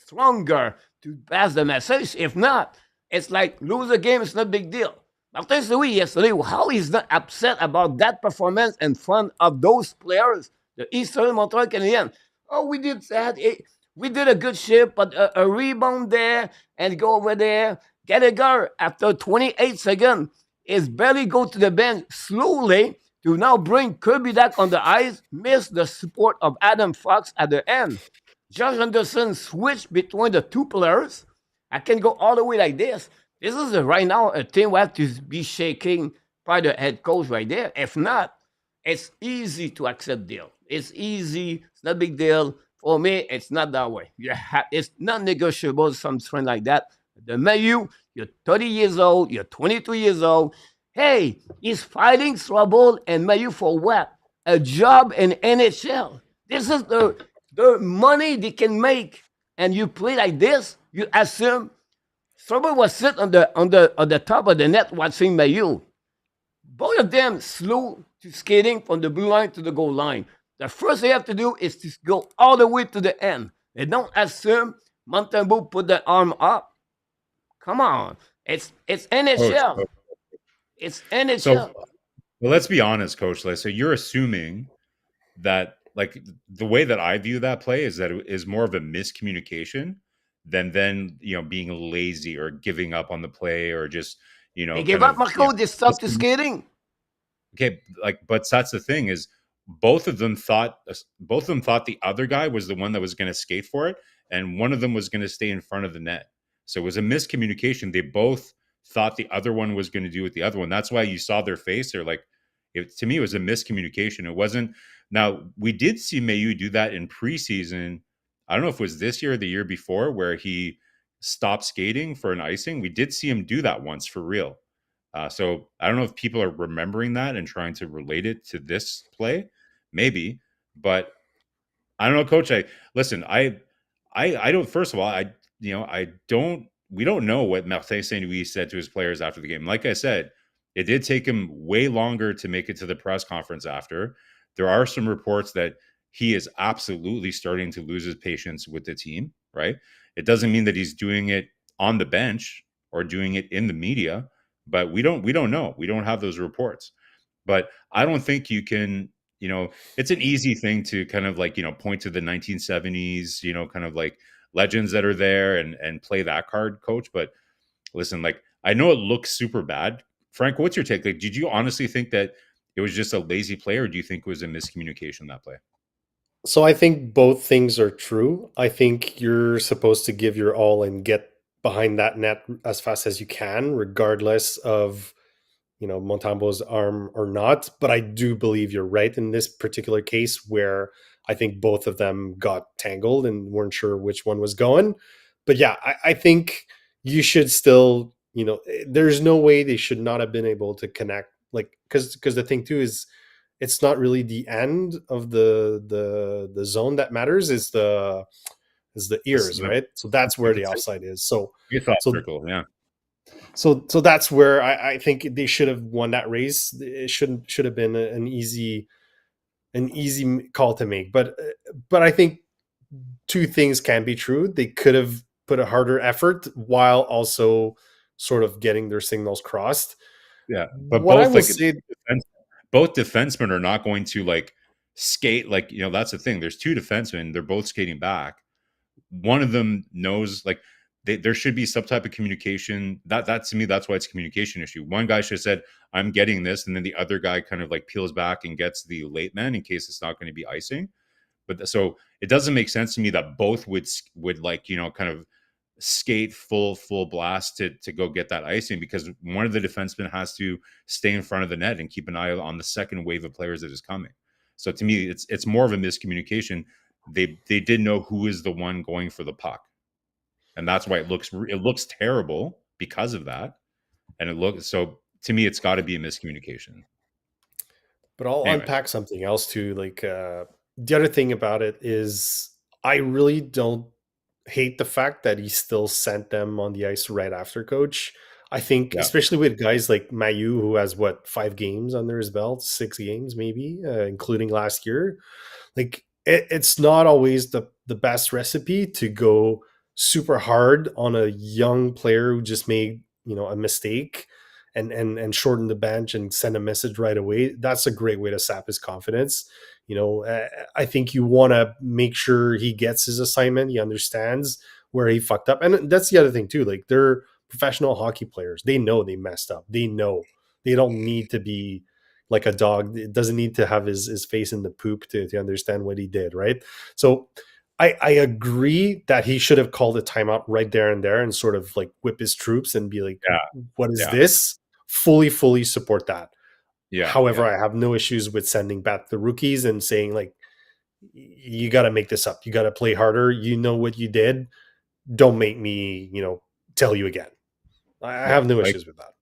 stronger to pass the message. If not, it's like lose a game, it's not a big deal. Martin Saint-Louis yesterday, how he's not upset about that performance in front of those players, the Eastern Montreal Canadiens. Oh, we did that. We did a good ship, but a rebound there and go over there. Gallagher, after 28 seconds, is barely go to the bench slowly to now bring Kirby back on the ice, miss the support of Adam Fox at the end. Josh Anderson switched between the two players. I can go all the way like this. This is right now a team we have to be shaking by the head coach right there. If not, it's easy to accept deal. It's easy. It's not a big deal. For me, it's not that way. It's not negotiable, something like that. The Mailloux, you're 30 years old, you're 22 years old. Hey, he's fighting trouble and Mailloux for what? A job in NHL. This is the money they can make. And you play like this, you assume Trouble was sitting on the top of the net watching Mailloux. Both of them slow to skating from the blue line to the goal line. The first they have to do is to go all the way to the end. They don't assume Montembeault put the arm up. Come on. It's NHL. Coach. It's NHL. So, well, let's be honest, Coach. So you're assuming that, like, the way that I view that play is that it is more of a miscommunication than being lazy or giving up on the play or just, they gave up, Marko. They stopped the skating. Okay, but that's the thing is both of them thought the other guy was the one that was going to skate for it, and one of them was going to stay in front of the net. So it was a miscommunication. They both thought the other one was going to do with the other one. That's why you saw their face. They're like, to me, it was a miscommunication. It wasn't. Now, we did see Mailloux do that in preseason. I don't know if it was this year or the year before where he stopped skating for an icing. We did see him do that once for real. So I don't know if people are remembering that and trying to relate it to this play, maybe. But I don't know, Coach. I don't. First of all, we don't know what Martin Saint-Louis said to his players after the game. Like I said, it did take him way longer to make it to the press conference after. There are some reports that he is absolutely starting to lose his patience with the team, right? It doesn't mean that he's doing it on the bench or doing it in the media, but we don't know. We don't have those reports. But I don't think you can, it's an easy thing to kind of point to the 1970s, kind of like legends that are there and play that card, Coach. But listen, I know it looks super bad. Frank, what's your take? Did you honestly think that it was just a lazy play, or do you think it was a miscommunication, that play? So I think both things are true. I think you're supposed to give your all and get behind that net as fast as you can, regardless of, Montembeault's arm or not. But I do believe you're right in this particular case where I think both of them got tangled and weren't sure which one was going. But yeah, I think you should still, there's no way they should not have been able to connect. Because the thing too is, it's not really the end of the zone that matters. Is the ears, right? So that's where the offside is. So circle, yeah. So that's where I think they should have won that race. It should have been an easy call to make. But I think two things can be true. They could have put a harder effort while also sort of getting their signals crossed. Yeah, but both defensemen are not going to skate. That's the thing. There's two defensemen. They're both skating back. One of them knows there should be some type of communication. That to me, that's why it's a communication issue. One guy should have said, "I'm getting this," and then the other guy kind of peels back and gets the late man in case it's not going to be icing. But so it doesn't make sense to me that both would kind of skate full blast to go get that icing, because one of the defensemen has to stay in front of the net and keep an eye on the second wave of players that is coming. So to me, it's more of a miscommunication. They didn't know who is the one going for the puck, and that's why it looks terrible because of that. And so to me, it's got to be a miscommunication. But I'll unpack something else too. The other thing about it is, I really don't hate the fact that he still sent them on the ice right after, Coach. I think, especially with guys like Mailloux, who has 5 games under his belt, 6 games maybe, including last year. Like it's not always the best recipe to go super hard on a young player who just made a mistake and shorten the bench and send a message right away. That's a great way to sap his confidence. I think you want to make sure he gets his assignment. He understands where he fucked up, and that's the other thing too. Like they're professional hockey players. They know they messed up. They know they don't need to be like a dog. It doesn't need to have his face in the poop to understand what he did, right? So I agree that he should have called a timeout right there and there and sort of like whip his troops and be like, what is this? Fully support that. However, I have no issues with sending back the rookies and saying like, you got to make this up. You got to play harder. You know what you did. Don't make me, tell you again. I have no issues with that.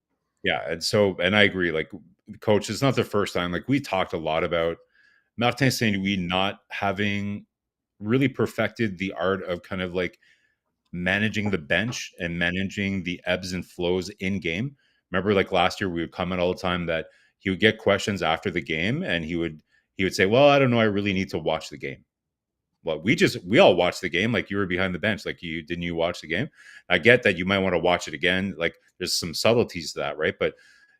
Yeah. And I agree. Like, Coach, it's not the first time. Like, we talked a lot about Martin Saint-Louis not having really perfected the art of kind of like managing the bench and managing the ebbs and flows in game. Remember, like last year, we would comment all the time that he would get questions after the game and he would say, well, I don't know, I really need to watch the game. Well, we all watched the game. Like, you were behind the bench. Like, didn't you watch the game? I get that you might want to watch it again. Like, there's some subtleties to that, right? But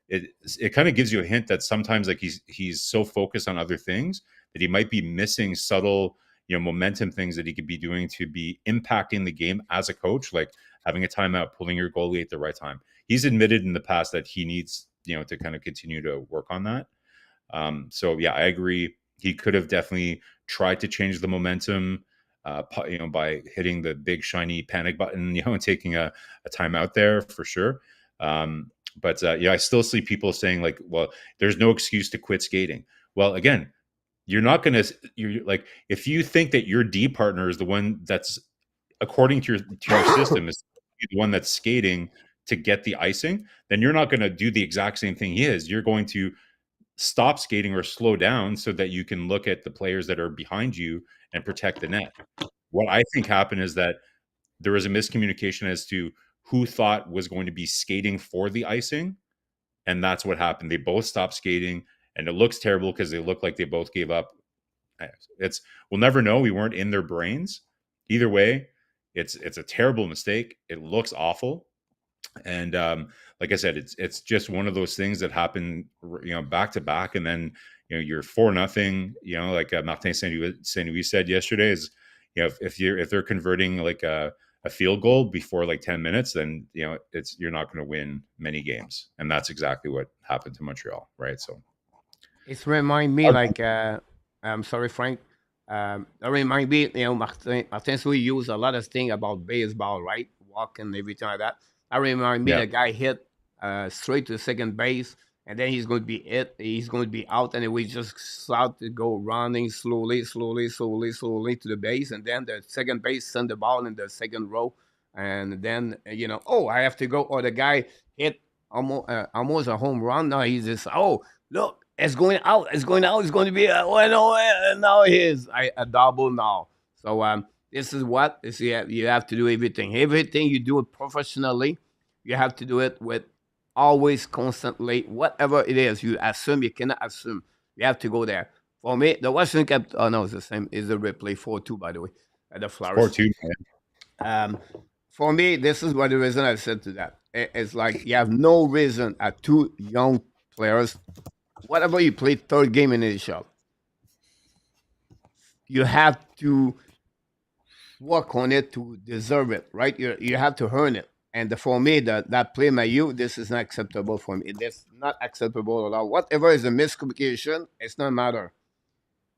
it kind of gives you a hint that sometimes like he's so focused on other things that he might be missing subtle, momentum things that he could be doing to be impacting the game as a coach, like having a timeout, pulling your goalie at the right time. He's admitted in the past that he needs, to kind of continue to work on that. So yeah, I agree. He could have definitely tried to change the momentum, by hitting the big shiny panic button, and taking a timeout there for sure. But I still see people saying like, well, there's no excuse to quit skating. Well, again, you're like, if you think that your D partner is the one that's, according to your system, is the one that's skating to get the icing, then you're not going to do the exact same thing he is. You're going to stop skating or slow down so that you can look at the players that are behind you and protect the net. What I think happened is that there was a miscommunication as to who thought was going to be skating for the icing. And that's what happened. They both stopped skating, and it looks terrible because they look like they both gave up. We'll never know. We weren't in their brains. Either way, it's a terrible mistake. It looks awful. And like I said, it's just one of those things that happen, back to back. And then, you're 4-0, like Martin Saint-Louis said yesterday is, if they're converting like a field goal before like 10 minutes, then, you're not going to win many games. And that's exactly what happened to Montreal. Right. So it's remind me like, I'm sorry, Frank. That remind me, Martin Saint-Louis used a lot of things about baseball, right? Walking, everything like that. That remind me the guy hit straight to the second base, and then he's going to be he's going to be out, and we just start to go running slowly to the base, and then the second base send the ball in the second row, and then I have to go, or the guy hit almost a home run. Now he's just, look, it's going out, it's going to be now it is a double now. So this is what you have to do everything you do it professionally. You have to do it with always, constantly, whatever it is. You cannot assume. You have to go there. For me, the Washington Cap. Oh no, it's the same. Is the replay 4-2, by the way, at the Flowers. 4-2. For me, this is what the reason I said to that. It's like you have no reason at two young players. Whatever you play third game in the shop, you have to work on it to deserve it, right? You have to earn it. And for me, that play Mailloux, this is not acceptable for me. It's not acceptable at all. Whatever is a miscommunication, it's not matter.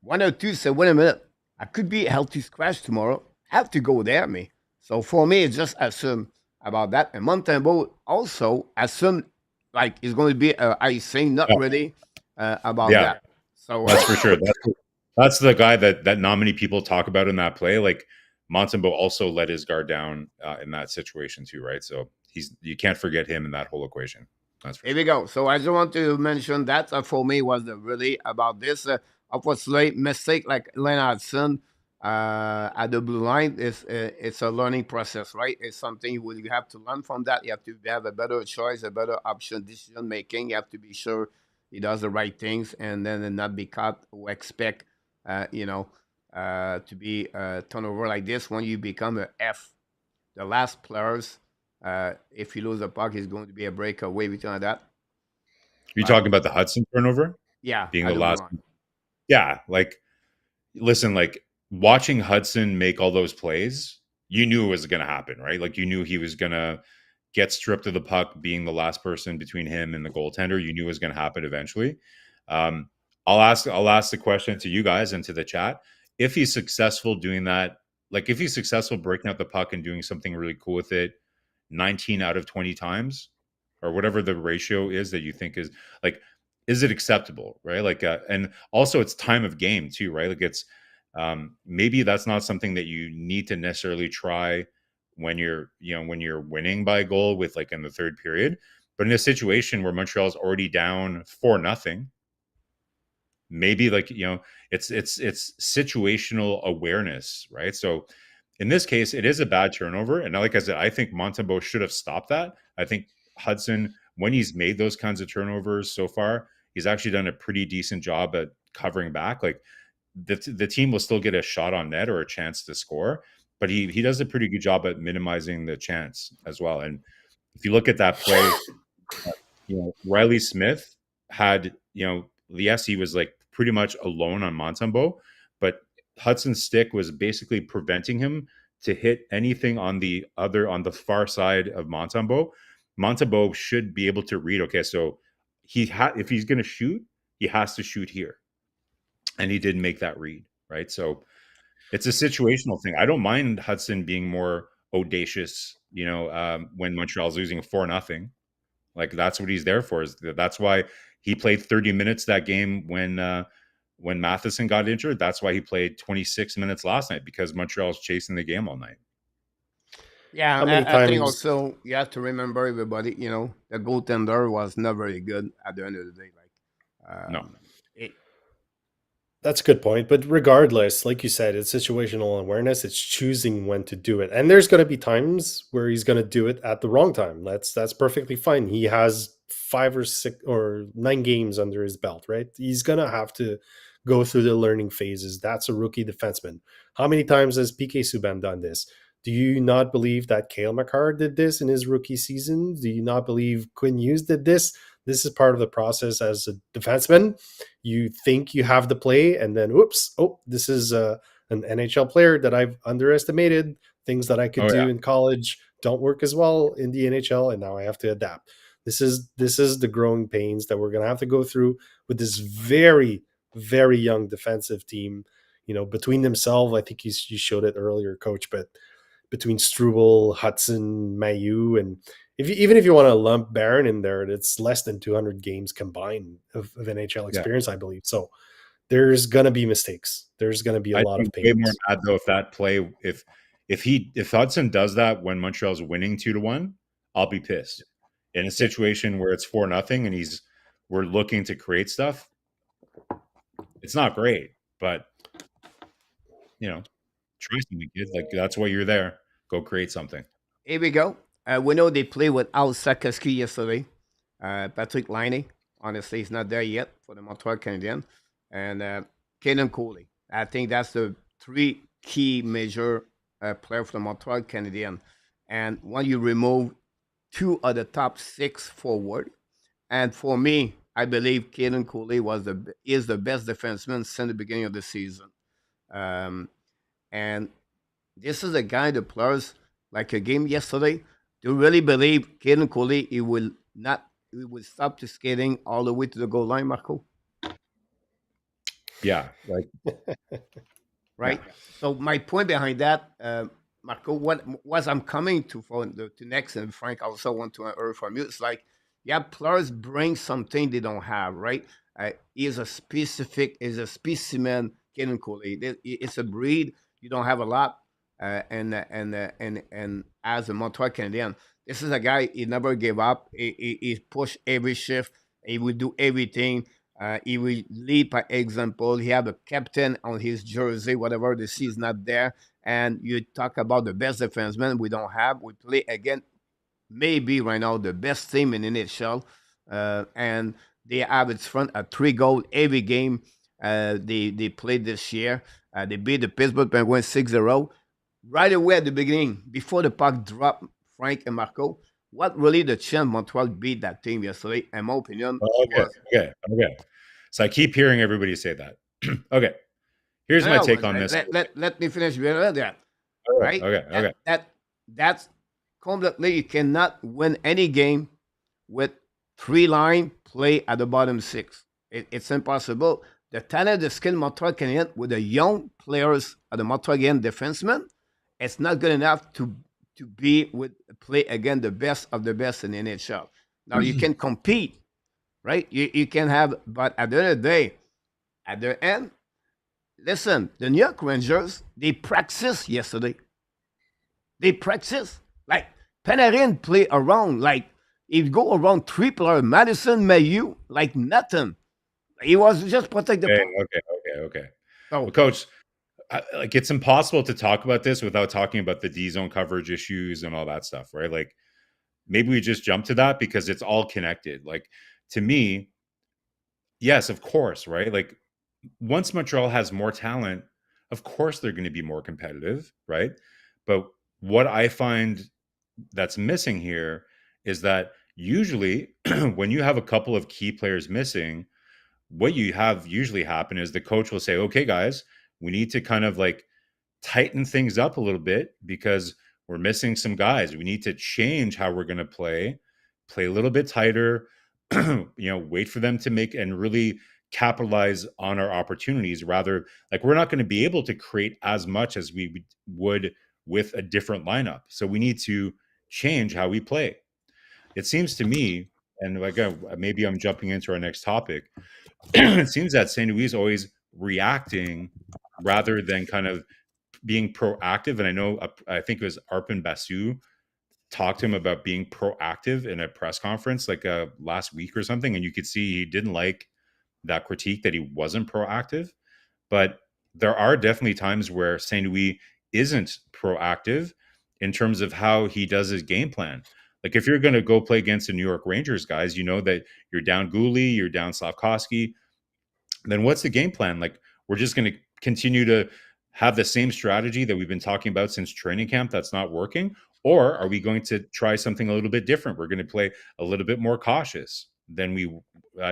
One or two say, wait a minute, I could be a healthy scratch tomorrow. Have to go there, me. So for me, it's just assume about that. And Montembeault also assume like it's going to be icing, not ready about that. So that's for sure. That's the guy that not many people talk about in that play. Like, Montembeault also let his guard down in that situation too, right? So you can't forget him in that whole equation. That's here we go. So I just want to mention that for me was really about this. Unfortunately, mistake like Laine and Hutson. at the blue line, it's a learning process, right? It's something you have to learn from that. You have to have a better choice, a better option, decision making. You have to be sure he does the right things, and then not be caught or expect, to be turnover like this when you become a F. The last players, if you lose the puck, is going to be a breakaway between that. Are you But talking about the Hutson turnover yeah, being at the the blue last? line. Yeah, like listen, like watching Hutson make all those plays, you knew it was going to happen, right? Like you knew he was going to get stripped of the puck, being the last person between him and the goaltender. You knew it was going to happen eventually. Um, I'll ask the question to you guys and to the chat. If he's successful doing that, like if he's successful breaking out the puck and doing something really cool with it, 19 out of 20 times, or whatever the ratio is that you think is like, is it acceptable, right? Like, and also it's time of game too, right? Like it's maybe that's not something that you need to necessarily try when you're winning by a goal with like in the third period, but in a situation where Montreal's already down 4-0, maybe like it's situational awareness, right? So in this case it is a bad turnover, and like I said, I think Montembeault should have stopped that. I think Hutson, when he's made those kinds of turnovers so far, he's actually done a pretty decent job at covering back. Like the team will still get a shot on net or a chance to score, but he does a pretty good job at minimizing the chance as well. And if you look at that play, Riley Smith had, yes, he was like pretty much alone on Montembeault, but Hudson's stick was basically preventing him to hit anything on the far side of Montembeault. Montembeault should be able to read, okay, so if he's going to shoot, he has to shoot here. And he didn't make that read, right? So it's a situational thing. I don't mind Hutson being more audacious, when Montreal's losing 4-0. Like that's what he's there for. That's why he played 30 minutes that game when Matheson got injured. That's why he played 26 minutes last night, because Montreal's chasing the game all night. Yeah, How many I think times? also you have to remember everybody. The goaltender was not very good at the end of the day. Like, No. it, That's a good point. But regardless, like you said, it's situational awareness. It's choosing when to do it. And there's going to be times where he's going to do it at the wrong time. That's perfectly fine. He has 5 or 6 or 9 games under his belt, right? He's going to have to go through the learning phases. That's a rookie defenseman. How many times has PK Subban done this? Do you not believe that Cale Makar did this in his rookie season? Do you not believe Quinn Hughes did this? This is part of the process as a defenseman. You think you have the play, and then whoops, this is an NHL player that I've underestimated. Things that I could Oh do yeah. in college don't work as well in the NHL, and now I have to adapt. This is the growing pains that we're going to have to go through with this very, very young defensive team. Between themselves, I think you showed it earlier, Coach, but between Struble, Hutson, Mailloux, and even if you want to lump Barron in there, it's less than 200 games combined of NHL Yeah. experience, I believe. So there's going to be mistakes. There's going to be a I'd lot be of way more pains. mad though if that play, if Hudson does that when Montreal's winning 2-1, I'll be pissed. In a situation where it's 4-0 and we're looking to create stuff, it's not great, but try something, kid. Like that's why you're there. Go create something. Here we go. We know they played without Slafkovsky yesterday. Patrick Laine, honestly, he's not there yet for the Montreal Canadiens. And Caden Cooley. I think that's the 3 key major player for the Montreal Canadiens. And when you remove 2 of the top 6 forward, and for me, I believe Caden Cooley is the best defenseman since the beginning of the season. And this is a guy that plays like a game yesterday. Do you really believe Caden Cooley he will stop the skating all the way to the goal line, Marko? Yeah, like Right. yeah. So my point behind that, Marco, what was I'm coming to for to next, and Frank, I also want to hear from you. It's like, yeah, players bring something they don't have, right? Is a specimen, Caden Cooley. It's a breed you don't have a lot, and as a Montreal Canadian, this is a guy he never gave up. He pushed every shift. He would do everything. He will lead by example. He have a captain on his jersey, whatever the C is not there. And you talk about the best defenseman we don't have. We play again, maybe right now the best team in NHL, and they have its front a 3 goal every game. They played this year. They beat the Pittsburgh Penguins 6-0 right away at the beginning before the puck dropped. Franck and Marko. What really the chance Montreal beat that team yesterday? In my opinion, Okay. So I keep hearing everybody say that. Okay. Here's my take on this. Let me finish with that. Right? Okay. That's completely, you cannot win any game with 3-line play at the bottom 6. It's impossible. The talent, the skill Montreal Canadiens with the young players at the Montreal Canadiens defensemen, it's not good enough to be with play again the best of the best in the NHL. Now you can compete, right? You can have, but at the end of the day, at the end, listen, the New York Rangers, they practiced yesterday. They practice. Like, Panarin play around. Like, he go around 3 players. Madison, Mailloux, like nothing. He was just protect the puck. Okay. Oh. Well, Coach, like, it's impossible to talk about this without talking about the D-zone coverage issues and all that stuff, right? Like, maybe we just jump to that because it's all connected. Like, to me, yes, of course, right? Like, once Montreal has more talent, of course they're going to be more competitive, right? But what I find that's missing here is that usually when you have a couple of key players missing, what you have usually happen is the coach will say, okay, guys, we need to kind of like tighten things up a little bit because we're missing some guys. We need to change how we're going to play a little bit tighter, wait for them to make and really capitalize on our opportunities. Rather, like, we're not going to be able to create as much as we would with a different lineup. So we need to change how we play. It seems to me, and like maybe I'm jumping into our next topic, it seems that St. Louis is always reacting rather than kind of being proactive. And I think it was Arpin Basu talked to him about being proactive in a press conference like last week or something. And you could see he didn't like that critique that he wasn't proactive. But there are definitely times where St. Louis isn't proactive in terms of how he does his game plan. Like, if you're going to go play against the New York Rangers guys, you know that you're down Guhle, you're down Slafkovsky. Then what's the game plan? Like, we're just going to continue to have the same strategy that we've been talking about since training camp that's not working? Or are we going to try something a little bit different? We're going to play a little bit more cautious than we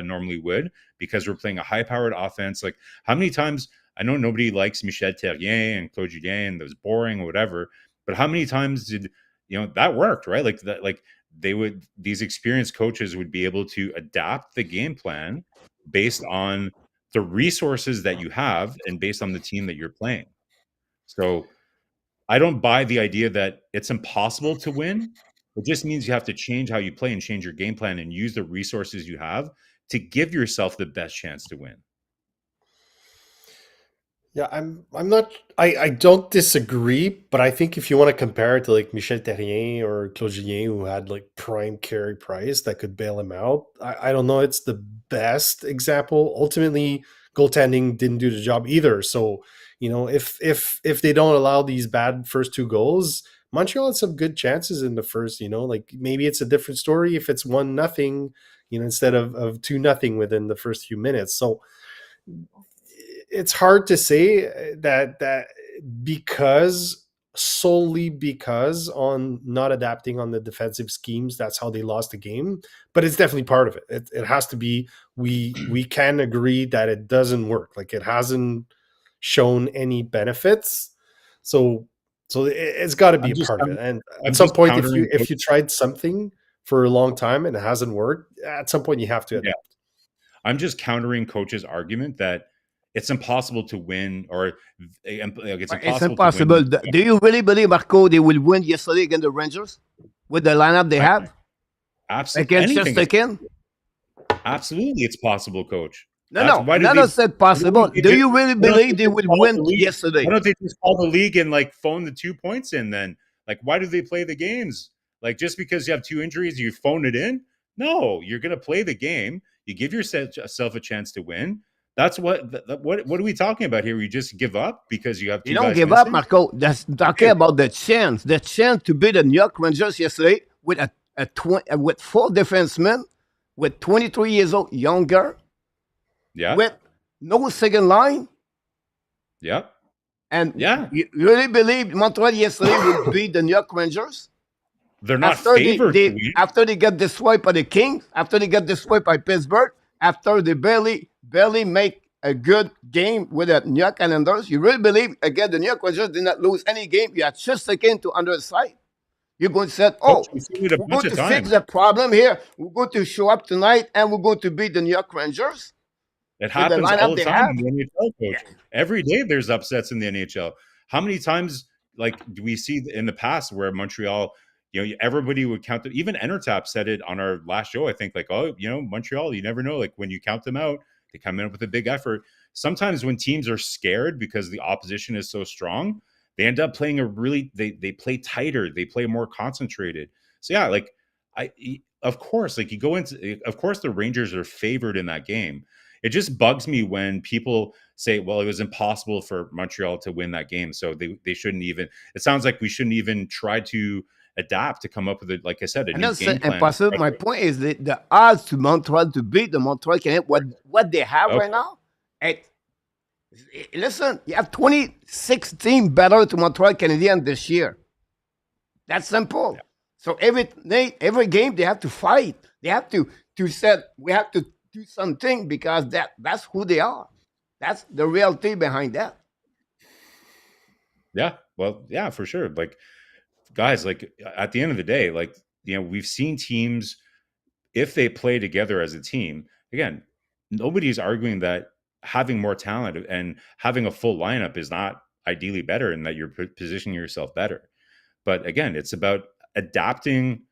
normally would because we're playing a high-powered offense. Like, how many times, I know nobody likes Michel Therrien and Claude Julien, that was boring or whatever, but how many times did, that worked, right? Like, that, like, these experienced coaches would be able to adapt the game plan based on the resources that you have and based on the team that you're playing. So I don't buy the idea that it's impossible to win. It just means you have to change how you play and change your game plan and use the resources you have to give yourself the best chance to win. Yeah, I don't disagree, but I think if you want to compare it to like Michel Therrien or Claude Julien, who had like prime Carey Price that could bail him out, I don't know. It's the best example. Ultimately, goaltending didn't do the job either. So, if they don't allow these bad first 2 goals, Montreal had some good chances in the first, like maybe it's a different story if it's 1-0, instead of 2-0 within the first few minutes. So it's hard to say that solely because on not adapting on the defensive schemes, that's how they lost the game. But it's definitely part of it. It has to be. We can agree that it doesn't work. Like, it hasn't shown any benefits. So it's got to be a part of it. And at some point, if you tried something for a long time and it hasn't worked, at some point you have to adapt. Yeah. I'm just countering Coach's argument that it's impossible to win, or it's impossible. To win. Do you really believe, Marko, they will win yesterday against the Rangers with the lineup they have? Absolutely. Absolutely, it's possible, Coach. No, said possible. Do you really believe they would win yesterday? Why don't they just call the league and like phone the 2 points in then? Like, why do they play the games? Like, just because you have 2 injuries, you phone it in? No, you're going to play the game. You give yourself a chance to win. That's what are we talking about here? You just give up because you have two You don't guys give missing? up, Marko. That's talking about the chance. The chance to beat the New York Rangers yesterday with with 4 defensemen, with 23 years old younger, with no second line. Yeah. And you really believe Montreal yesterday would beat the New York Rangers? They're not favored to win. After they got destroyed by the Kings, after they got destroyed by Pittsburgh, after they barely make a good game with the New York Islanders, you really believe, again, the New York Rangers did not lose any game? You are just again to underside. You're going to say, oh, we're going to fix the problem here. We're going to show up tonight and we're going to beat the New York Rangers. It happens all the time in the NHL, Coach. Yeah. Every day there's upsets in the NHL. How many times, do we see in the past where Montreal, everybody would count them? Even Entertap said it on our last show, I think, Montreal, you never know. When you count them out, they come in with a big effort. Sometimes when teams are scared because the opposition is so strong, they end up playing they play tighter, they play more concentrated. So yeah, of course, you go into, of course the Rangers are favored in that game. It just bugs me when people say, well, it was impossible for Montreal to win that game, so they shouldn't even. It sounds like we shouldn't even try to adapt to come up with like I said, a new game plan. Impossible. My point is that the odds to Montreal to beat the Montreal Canadiens, what they have right now, listen, you have 26 teams better to Montreal Canadiens this year. That's simple. Yeah. So every game they have to fight. They have to set. We have to do something because that's who they are. That's the reality behind that. Yeah, well, yeah, for sure. Guys, at the end of the day, we've seen teams, if they play together as a team, again, nobody's arguing that having more talent and having a full lineup is not ideally better and that you're positioning yourself better. But again, it's about adapting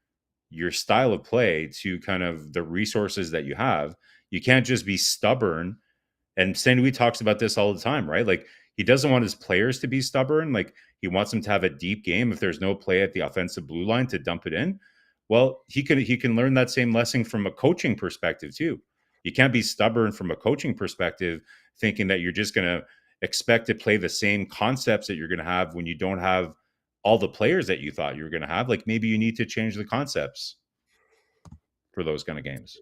your style of play to kind of the resources that you have. You can't just be stubborn. And St. Louis talks about this all the time, right? He doesn't want his players to be stubborn. He wants them to have a deep game. If there's no play at the offensive blue line, to dump it in. Well, he can learn that same lesson from a coaching perspective too. You can't be stubborn from a coaching perspective, thinking that you're just going to expect to play the same concepts that you're going to have when you don't have all the players that you thought you were going to have. Maybe you need to change the concepts for those kind of games.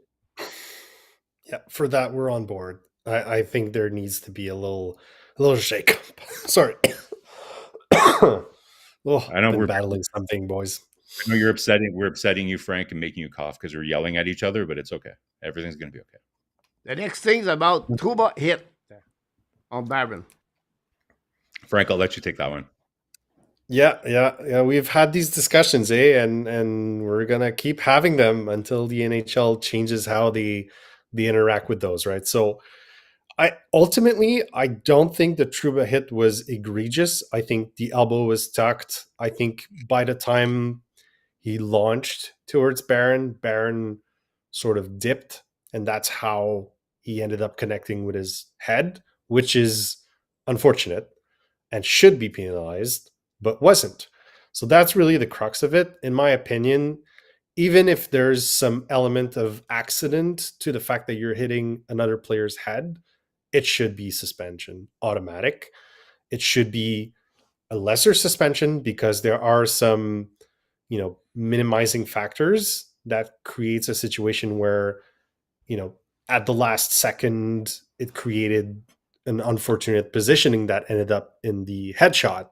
Yeah, for that, we're on board. I think there needs to be a little shake up. Sorry. I know we're battling something, boys. I know we're upsetting you, Frank, and making you cough because we're yelling at each other, but it's okay. Everything's going to be okay. The next thing's about Tuba hit on Barron. Frank, I'll let you take that one. Yeah. We've had these discussions, and we're gonna keep having them until the NHL changes how they interact with those, right? So, I don't think the Trouba hit was egregious. I think the elbow was tucked. I think by the time he launched towards Barron sort of dipped, and that's how he ended up connecting with his head, which is unfortunate and should be penalized, but wasn't. So that's really the crux of it, in my opinion. Even if there's some element of accident to the fact that you're hitting another player's head, it should be suspension, automatic. It should be a lesser suspension because there are some, minimizing factors that creates a situation where, at the last second, it created an unfortunate positioning that ended up in the headshot.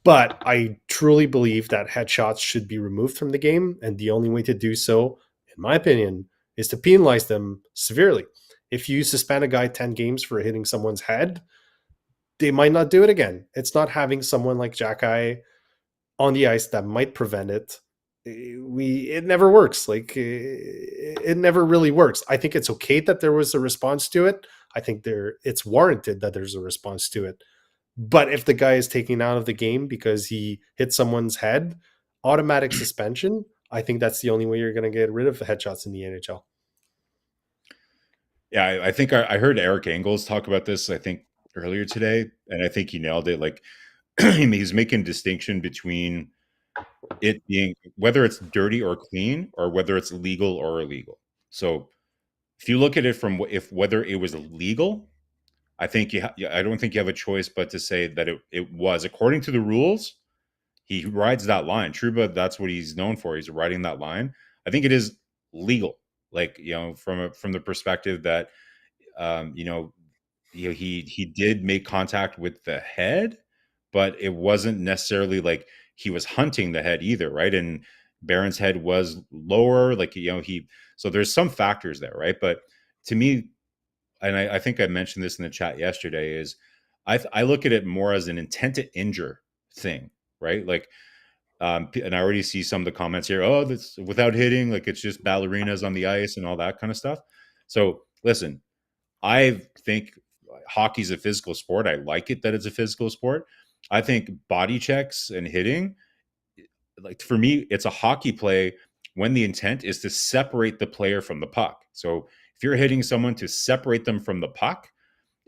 But I truly believe that headshots should be removed from the game. And the only way to do so, in my opinion, is to penalize them severely. If you suspend a guy 10 games for hitting someone's head, they might not do it again. It's not having someone like Jack-Eye on the ice that might prevent it. It never works. It never really works. I think it's okay that there was a response to it. I think it's warranted that there's a response to it. But if the guy is taken out of the game because he hit someone's head, automatic suspension, I think that's the only way you're going to get rid of the headshots in the NHL. Yeah, I think I heard Eric Engels talk about this, I think, earlier today, and I think he nailed it. He's making a distinction between it being whether it's dirty or clean or whether it's legal or illegal. So if you look at it from whether it was legal, I think I don't think you have a choice but to say that it was, according to the rules. He rides that line. Trouba, that's what he's known for. He's riding that line. I think it is legal, like, from the perspective that he did make contact with the head, but it wasn't necessarily like he was hunting the head either, right? And Barron's head was lower, like, so there's some factors there, right? But to me, and I think I mentioned this in the chat yesterday, is I look at it more as an intent to injure thing, right? Like, and I already see some of the comments here. Oh, that's without hitting, like it's just ballerinas on the ice and all that kind of stuff. So listen, I think hockey's a physical sport. I like it that it's a physical sport. I think body checks and hitting, like for me, it's a hockey play when the intent is to separate the player from the puck. So if you're hitting someone to separate them from the puck,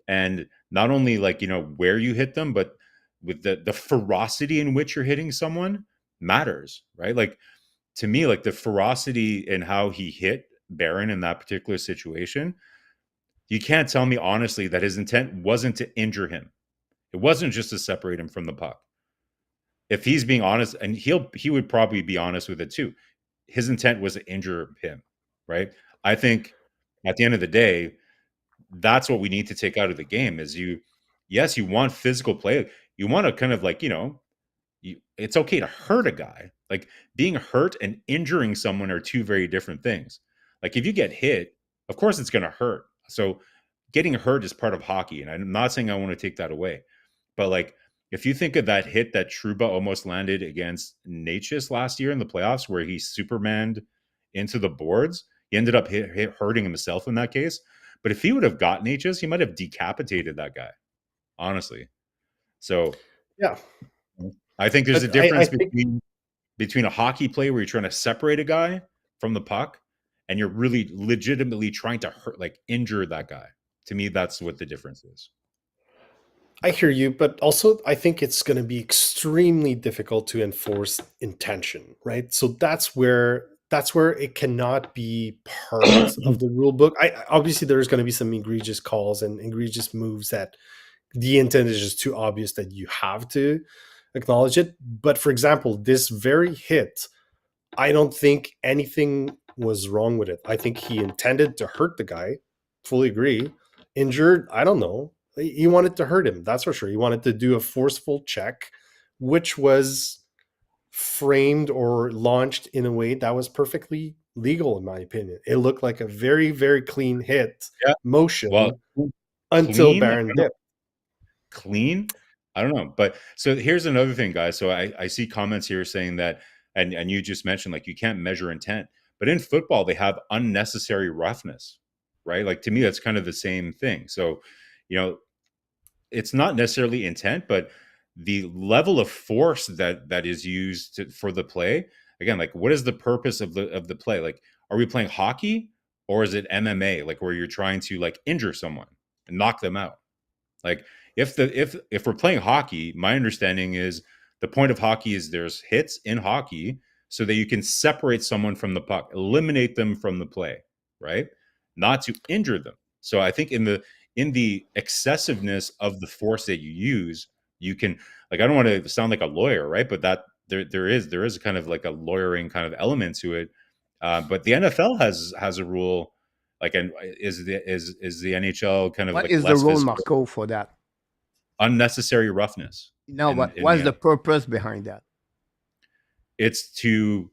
and not only like where you hit them, but with the ferocity in which you're hitting someone matters, right? Like, to me, like the ferocity in how he hit Barron in that particular situation, you can't tell me honestly that his intent wasn't to injure him. It wasn't just to separate him from the puck. If he's being honest, and he would probably be honest with it too, his intent was to injure him, right? I think at the end of the day, that's what we need to take out of the game is yes, you want physical play. You want to kind of like, it's okay to hurt a guy. Like, being hurt and injuring someone are two very different things. Like, if you get hit, of course it's going to hurt. So getting hurt is part of hockey. And I'm not saying I want to take that away, but like, if you think of that hit that Trouba almost landed against Natchez last year in the playoffs, where he supermaned into the boards, he ended up hurting himself in that case. But if he would have got Natchez, he might have decapitated that guy, honestly. So yeah, I think there's a difference between a hockey play where you're trying to separate a guy from the puck and you're really legitimately trying to injure that guy. To me, that's what the difference is. I hear you, but also I think it's going to be extremely difficult to enforce intention, right? So that's where it cannot be part of the rule book. Obviously there's going to be some egregious calls and egregious moves that the intent is just too obvious that you have to acknowledge it. But for example, this very hit, I don't think anything was wrong with it. I think he intended to hurt the guy. Fully agree. Injured, I don't know. He wanted to hurt him, that's for sure. He wanted to do a forceful check, which was framed or launched in a way that was perfectly legal, in my opinion. It looked like a very, very clean hit motion until Barron dipped. Clean? I don't know. But so here's another thing, guys. So I see comments here saying that, and you just mentioned, like, you can't measure intent. But in football, they have unnecessary roughness, right? Like, to me, that's kind of the same thing. So, it's not necessarily intent, but the level of force that is used for the play. Again, like, what is the purpose of the play? Like, are we playing hockey or is it MMA? Like, where you're trying to like injure someone and knock them out? Like, if we're playing hockey, my understanding is the point of hockey is there's hits in hockey so that you can separate someone from the puck, eliminate them from the play, right? Not to injure them. So I think in the excessiveness of the force that you use, you can, like, I don't want to sound like a lawyer, right? But that there is kind of like a lawyering kind of element to it. But the NFL has a rule, like, and is the NHL kind of What like is the less rule, physical? Marko, for that? Unnecessary roughness. No, but what's the purpose behind that? It's to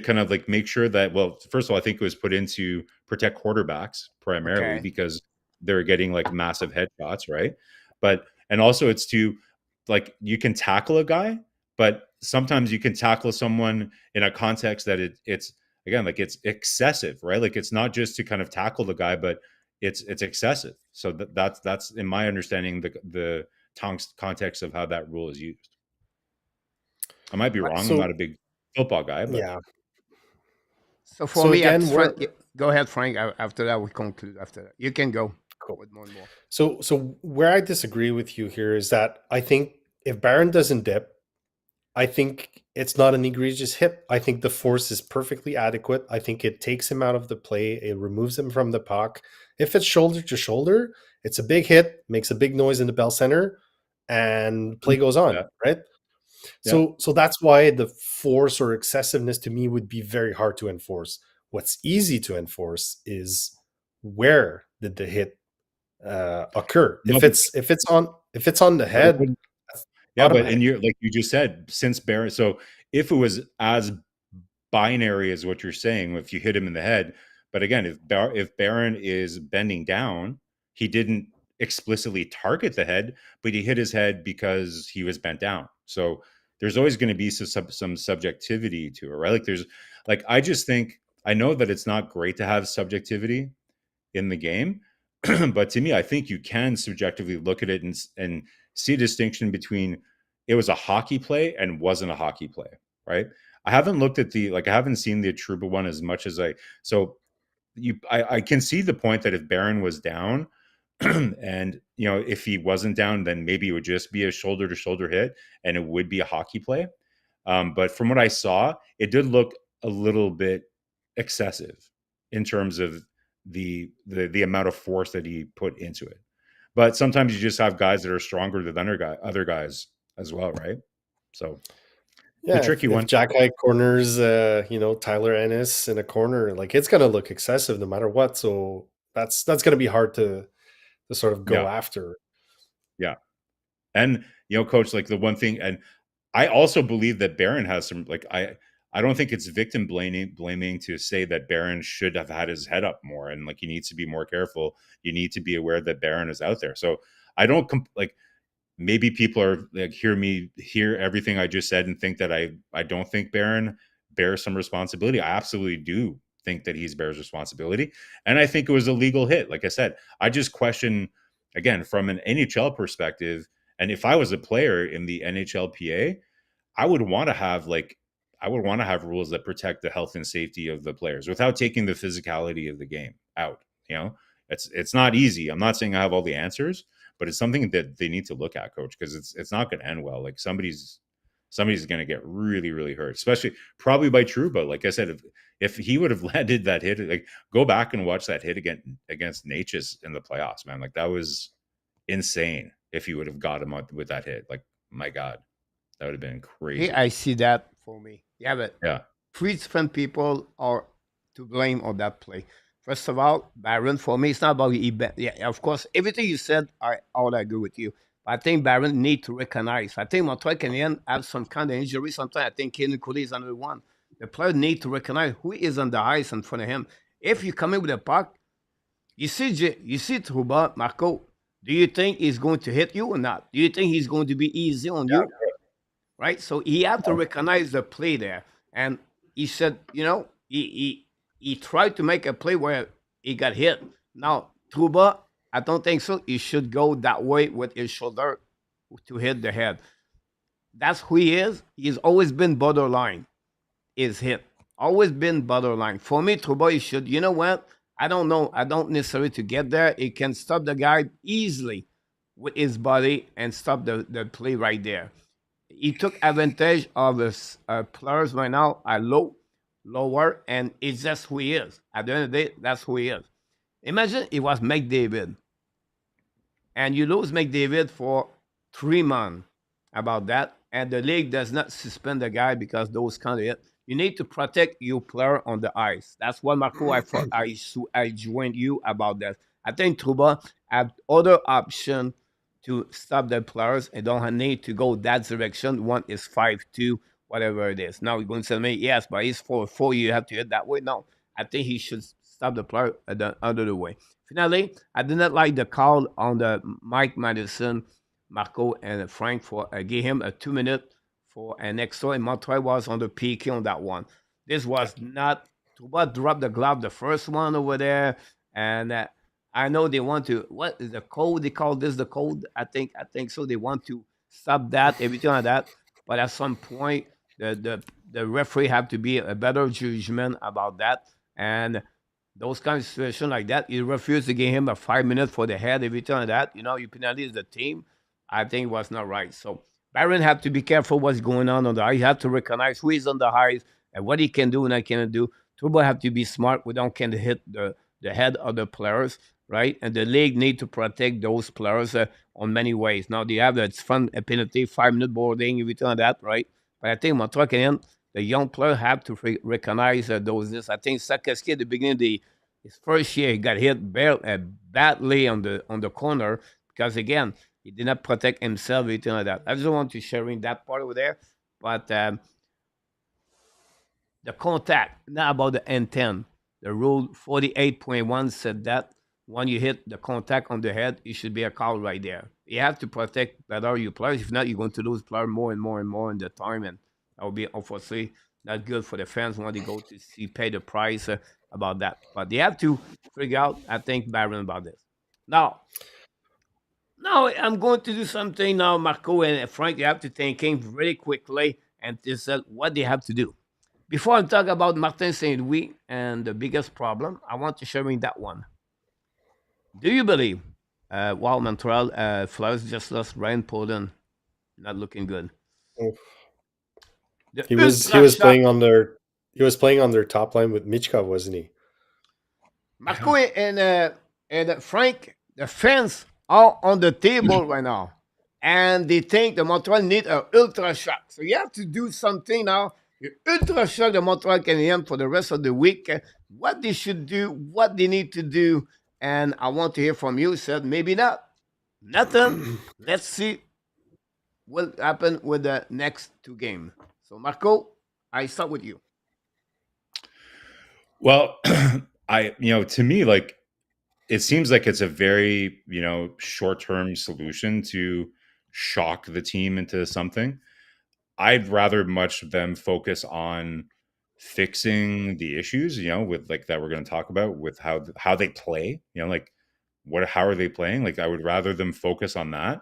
kind of like make sure that, well, first of all, I think it was put in to protect quarterbacks primarily, because they're getting like massive headshots, right? But, and also it's to, like, you can tackle a guy, but sometimes you can tackle someone in a context that it's again, like, it's excessive, right? Like, it's not just to kind of tackle the guy, but it's excessive. So that's in my understanding the context of how that rule is used. I might be wrong. I'm not a big football guy, but yeah. So for me, again, go ahead, Frank. After that, we conclude. After that, you can go. Cool. With more and more. So where I disagree with you here is that I think if Barron doesn't dip, I think it's not an egregious hit. I think the force is perfectly adequate. I think it takes him out of the play. It removes him from the puck. If it's shoulder to shoulder, it's a big hit, makes a big noise in the bell center, and play goes on, Yeah. right? Yeah. So that's why the force or excessiveness to me would be very hard to enforce. What's easy to enforce is where did the hit occur? No, but, If it's on the but it head, wouldn't. that's Yeah, but automatic. and you're like you just said, since Barron. So if it was as binary as what you're saying, if you hit him in the head, but again, if Barron is bending down, he didn't explicitly target the head, but he hit his head because he was bent down. So there's always going to be some subjectivity to it, right? Like there's like I just think I know that it's not great to have subjectivity in the game. But to me, I think you can subjectively look at it and see a distinction between it was a hockey play and wasn't a hockey play, right? I haven't looked at I haven't seen the Trouba one as much as I can see the point that if Barron was down and if he wasn't down, then maybe it would just be a shoulder to shoulder hit and it would be a hockey play. But from what I saw, it did look a little bit excessive in terms of the amount of force that he put into it. But sometimes you just have guys that are stronger than other guys as well, right? So it's a Yeah, tricky if one. Jack High corners, Tyler Ennis in a corner, like it's gonna look excessive no matter what. So that's gonna be hard to sort of go Yeah, after. yeah. And coach, like the one thing, and I also believe that Barron has some I don't think it's victim blaming to say that Barron should have had his head up more and like he needs to be more careful. You need to be aware that Barron is out there. So I don't maybe people are like hear everything I just said and think that I don't think Barron bears some responsibility. I absolutely do think that he bears responsibility. And I think it was a legal hit. Like I said, I just question again from an NHL perspective. And if I was a player in the NHLPA, I would want to have rules that protect the health and safety of the players without taking the physicality of the game out. It's not easy. I'm not saying I have all the answers, but it's something that they need to look at, coach, because it's not going to end well. Like somebody's going to get really, really hurt, especially probably by Trouba. Like I said, if he would have landed that hit, like go back and watch that hit against Natchez in the playoffs, man. Like that was insane. If he would have got him with that hit, like my God, that would have been Here crazy. I see that for me. Yeah, but Yeah, three different people are to blame on that play. First of all, Barron, for me, it's not about yeah, of course, everything you said, I all agree with you. But I think Barron need to recognize. I think Montreal Canadiens have some kind of injury. Sometimes I think Kenny Cooley is another one. The player need to recognize who is on the ice in front of him. If you come in with a puck, you see Trouba, Marko. Do you think he's going to hit you or not? Do you think he's going to be easy on you? Right? So he had to recognize the play there. And he said, he tried to make a play where he got hit. Now, Truba, I don't think so. He should go that way with his shoulder to hit the head. That's who he is. He's always been borderline, is hit. Always been borderline. For me, Truba, he should, you know what? I don't know. I don't necessarily to get there. He can stop the guy easily with his body and stop the play right there. He took advantage of his players right now are lower, and it's just who he is. At the end of the day, that's who he is. Imagine it was McDavid, and you lose McDavid for 3 months about that, and the league does not suspend the guy because those kind of hit. You need to protect your player on the ice. That's what Marco. I joined you about that. I think Truba have other option to stop the players and don't need to go that direction. One is 5-2, whatever it is. Now you're going to tell me, yes, but he's 4-4, you have to hit that way. No, I think he should stop the player the other way. Finally, I did not like the call on the Mike Madison, Marko, and Franck for gave him a 2 minute for an extra, and Montreal was on the PK on that one. This was not Trouba dropped the glove the first one over there, and I know they want to. What is the code? They call this the code. I think so. They want to stop that everything like that. But at some point, the referee have to be a better judgment about that. And those kind of situations like that, you refuse to give him a 5 minute for the head every time like that. You penalize the team. I think it was not right. So Barron have to be careful what's going on the ice. He have to recognize who is on the ice and what he can do and I cannot do. Trouble have to be smart. We don't can hit the head of the players, right? And the league need to protect those players on many ways. Now they have that fun penalty, 5 minute boarding, everything like that, right? But I think Montreal Canadiens, the young player have to recognize those. This I think Slafkovsky at the beginning of his first year he got hit badly on the corner because again he did not protect himself, anything like that. I just want to share in that part over there. But the contact, not about the intent. The rule 48.1 said that when you hit the contact on the head, it should be a call right there. You have to protect better your players. If not, you're going to lose players more and more and more in the time. And that will be, unfortunately, not good for the fans when they go to see, pay the price about that. But they have to figure out, I think, Baron, about this. Now, I'm going to do something now, Marko and Frank. You have to think really quickly and decide what they have to do. Before I talk about Martin St. Louis and the biggest problem, I want to share in that one. Do you believe, while Montreal Flyers just lost Ryan Poland, not looking good? He was playing on their top line with Michkov, wasn't he? Marco and Frank, the fans are on the table right now, and they think the Montreal need an ultra shock. So you have to do something now. You ultra shock the Montreal Canadiens for the rest of the week. What they should do, what they need to do, and I want to hear from you. Said maybe not, nothing. Let's see what happen with the next two games. So Marco, I start with you. Well, to me, like, it seems like it's a very, short-term solution to shock the team into something. I'd rather much them focus on fixing the issues, with like that we're going to talk about with how they play, like how are they playing? Like I would rather them focus on that.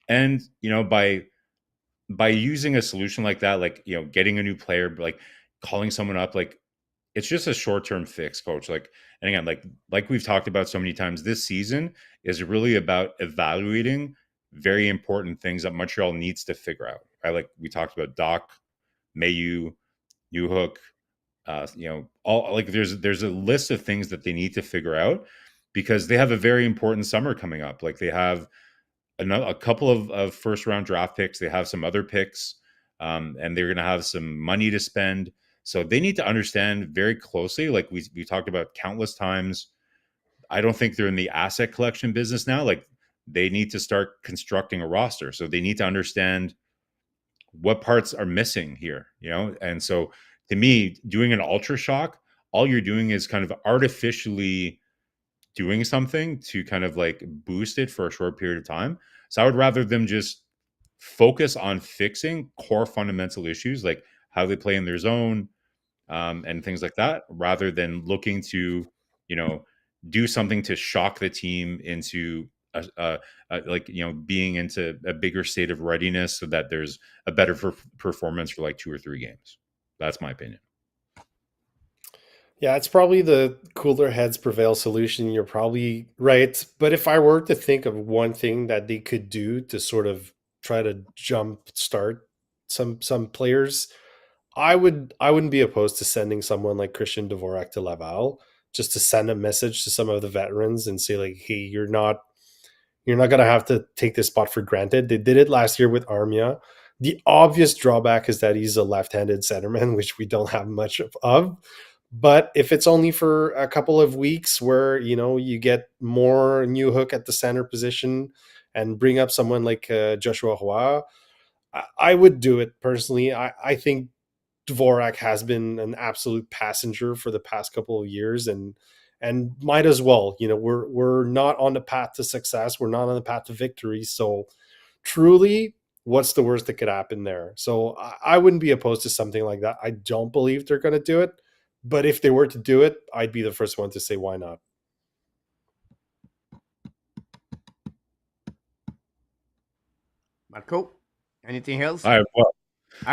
And, by using a solution like that, like, getting a new player, like calling someone up, like it's just a short-term fix, coach. Like, and again, like we've talked about so many times, this season is really about evaluating very important things that Montreal needs to figure out. Right? Like we talked about Doc, Mailloux, Newhook, all like there's a list of things that they need to figure out because they have a very important summer coming up. Like they have a couple of first round draft picks. They have some other picks, and they're going to have some money to spend. So they need to understand very closely, like we talked about countless times. I don't think they're in the asset collection business now. Like they need to start constructing a roster. So they need to understand what parts are missing here, And so to me, doing an ultra shock, all you're doing is kind of artificially doing something to kind of like boost it for a short period of time. So I would rather them just focus on fixing core fundamental issues, like how they play in their zone, and things like that, rather than looking to, do something to shock the team into being into a bigger state of readiness so that there's a better performance for like 2 or 3 games. That's my opinion. Yeah, it's probably the cooler heads prevail solution. You're probably right. But if I were to think of one thing that they could do to sort of try to jump start some players, I wouldn't be opposed to sending someone like Christian Dvorak to Laval, just to send a message to some of the veterans and say like, hey, you're not going to have to take this spot for granted. They did it last year with Armia. The obvious drawback is that he's a left-handed centerman, which we don't have much of. But if it's only for a couple of weeks where, you get more Newhook at the center position and bring up someone like Joshua Roy, I would do it personally. I think Dvorak has been an absolute passenger for the past couple of years and might as well. We're not on the path to success. We're not on the path to victory. So truly, what's the worst that could happen there? So I wouldn't be opposed to something like that. I don't believe they're going to do it. But if they were to do it, I'd be the first one to say, why not? Marco, anything else? I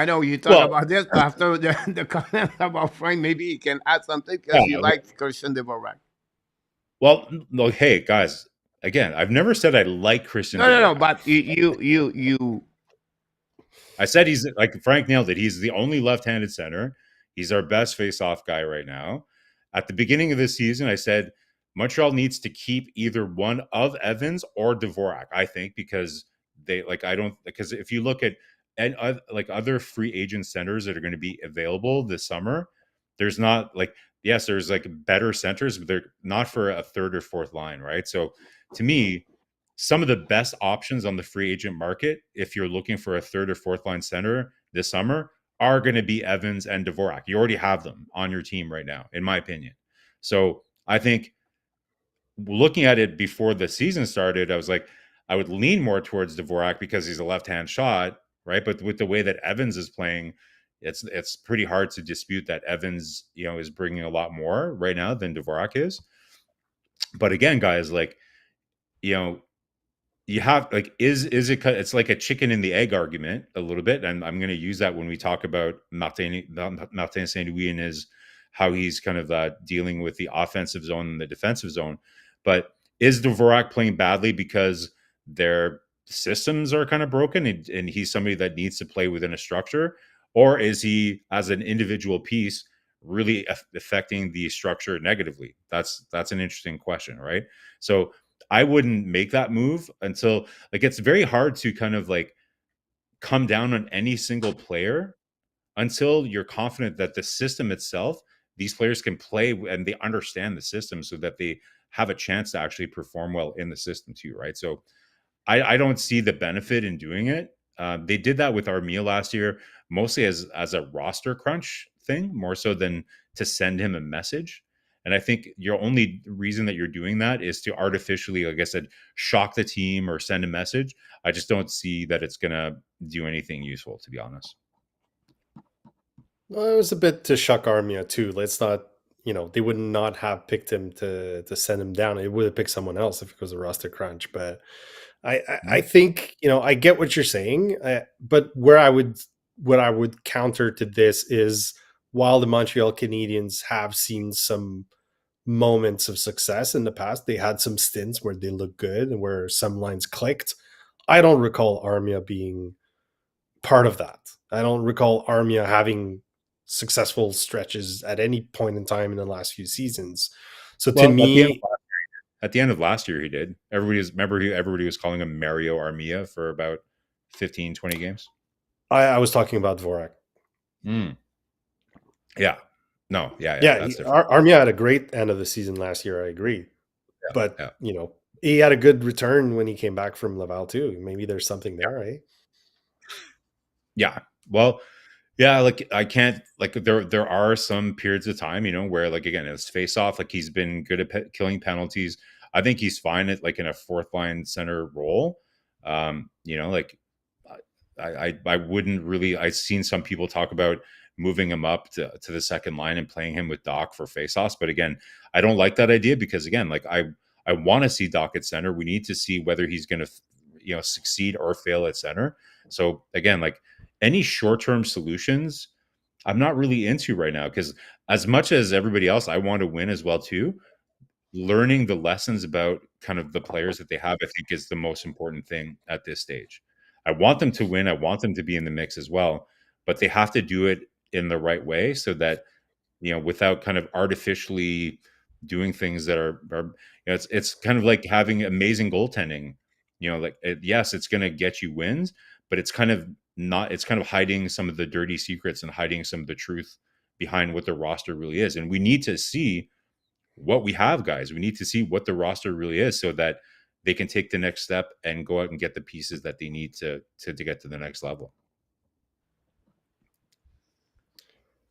know you talk about this, but after the comment about Frank, maybe you can add something because you like Christian Dvorak. Well, no, hey guys, again, I've never said I like Christian. No, but you I said he's like Frank nailed it. He's the only left-handed center. He's our best face-off guy right now. At the beginning of this season, I said Montreal needs to keep either one of Evans or Dvorak. I think because because if you look at and like other free agent centers that are going to be available this summer, there's not like yes, there's like better centers, but they're not for a third or fourth line, right? So to me, some of the best options on the free agent market, if you're looking for a third or fourth line center this summer, are going to be Evans and Dvorak. You already have them on your team right now, in my opinion. So I think looking at it before the season started, I was like, I would lean more towards Dvorak because he's a left-hand shot, right? But with the way that Evans is playing, it's pretty hard to dispute that Evans, is bringing a lot more right now than Dvorak is. But again, guys, like, you have like is it it's like a chicken and the egg argument a little bit, and I'm going to use that when we talk about Martin Saint-Louis and how he's kind of dealing with the offensive zone and the defensive zone. But is Dvorak playing badly because their systems are kind of broken and he's somebody that needs to play within a structure, or is he as an individual piece really affecting the structure negatively? That's an interesting question, right? So I wouldn't make that move until like it's very hard to kind of like come down on any single player until you're confident that the system itself, these players can play and they understand the system so that they have a chance to actually perform well in the system too, right? So I don't see the benefit in doing it. They did that with Armia last year, mostly as a roster crunch thing, more so than to send him a message. And I think your only reason that you're doing that is to artificially, like I said, shock the team or send a message. I just don't see that it's going to do anything useful, to be honest. Well, it was a bit to shock Armia too. Let's not, they would not have picked him to send him down. It would have picked someone else if it was a roster crunch. But I think, I get what you're saying. But what I would counter to this is while the Montreal Canadiens have seen some moments of success in the past, they had some stints where they looked good and where some lines clicked. I don't recall Armia being part of that. I don't recall Armia having successful stretches at any point in time in the last few seasons. So to me, at the end of last year, he did. Everybody was calling him Mario Armia for about 15, 20 games. I was talking about Dvorak. Yeah. No, yeah. Armia had a great end of the season last year. I agree. But, he had a good return when he came back from Laval too. Maybe there's something there, right? Yeah. Well, yeah, like I can't like there are some periods of time, where like again, it's face off. Like he's been good at killing penalties. I think he's fine at like in a fourth line center role. Like I wouldn't really. I've seen some people talk about moving him up to the second line and playing him with Doc for face-offs. But again, I don't like that idea because again, like I want to see Doc at center. We need to see whether he's going to, succeed or fail at center. So again, like any short-term solutions, I'm not really into right now because as much as everybody else, I want to win as well too. Learning the lessons about kind of the players that they have, I think is the most important thing at this stage. I want them to win. I want them to be in the mix as well, but they have to do it in the right way so that, without kind of artificially doing things that are it's kind of like having amazing goaltending, yes, it's going to get you wins, but it's kind of not, it's kind of hiding some of the dirty secrets and hiding some of the truth behind what the roster really is. And we need to see what we have, guys. We need to see what the roster really is so that they can take the next step and go out and get the pieces that they need to get to the next level.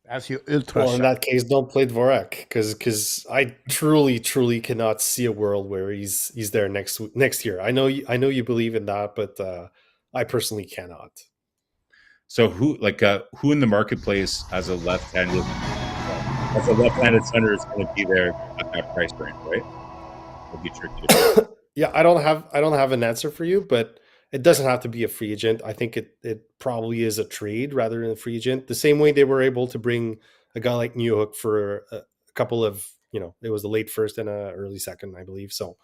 That's your ultra. Well, in that case, don't play Dvorak because I truly cannot see a world where he's there next year. I know you believe in that, but I personally cannot. So who in the marketplace as a left-handed center is going to be there at that price range, right? It'll be tricky. Yeah, I don't have an answer for you, but it doesn't have to be a free agent. I think it probably is a trade rather than a free agent. The same way they were able to bring a guy like Newhook for a couple of, it was a late first and a early second, I believe. So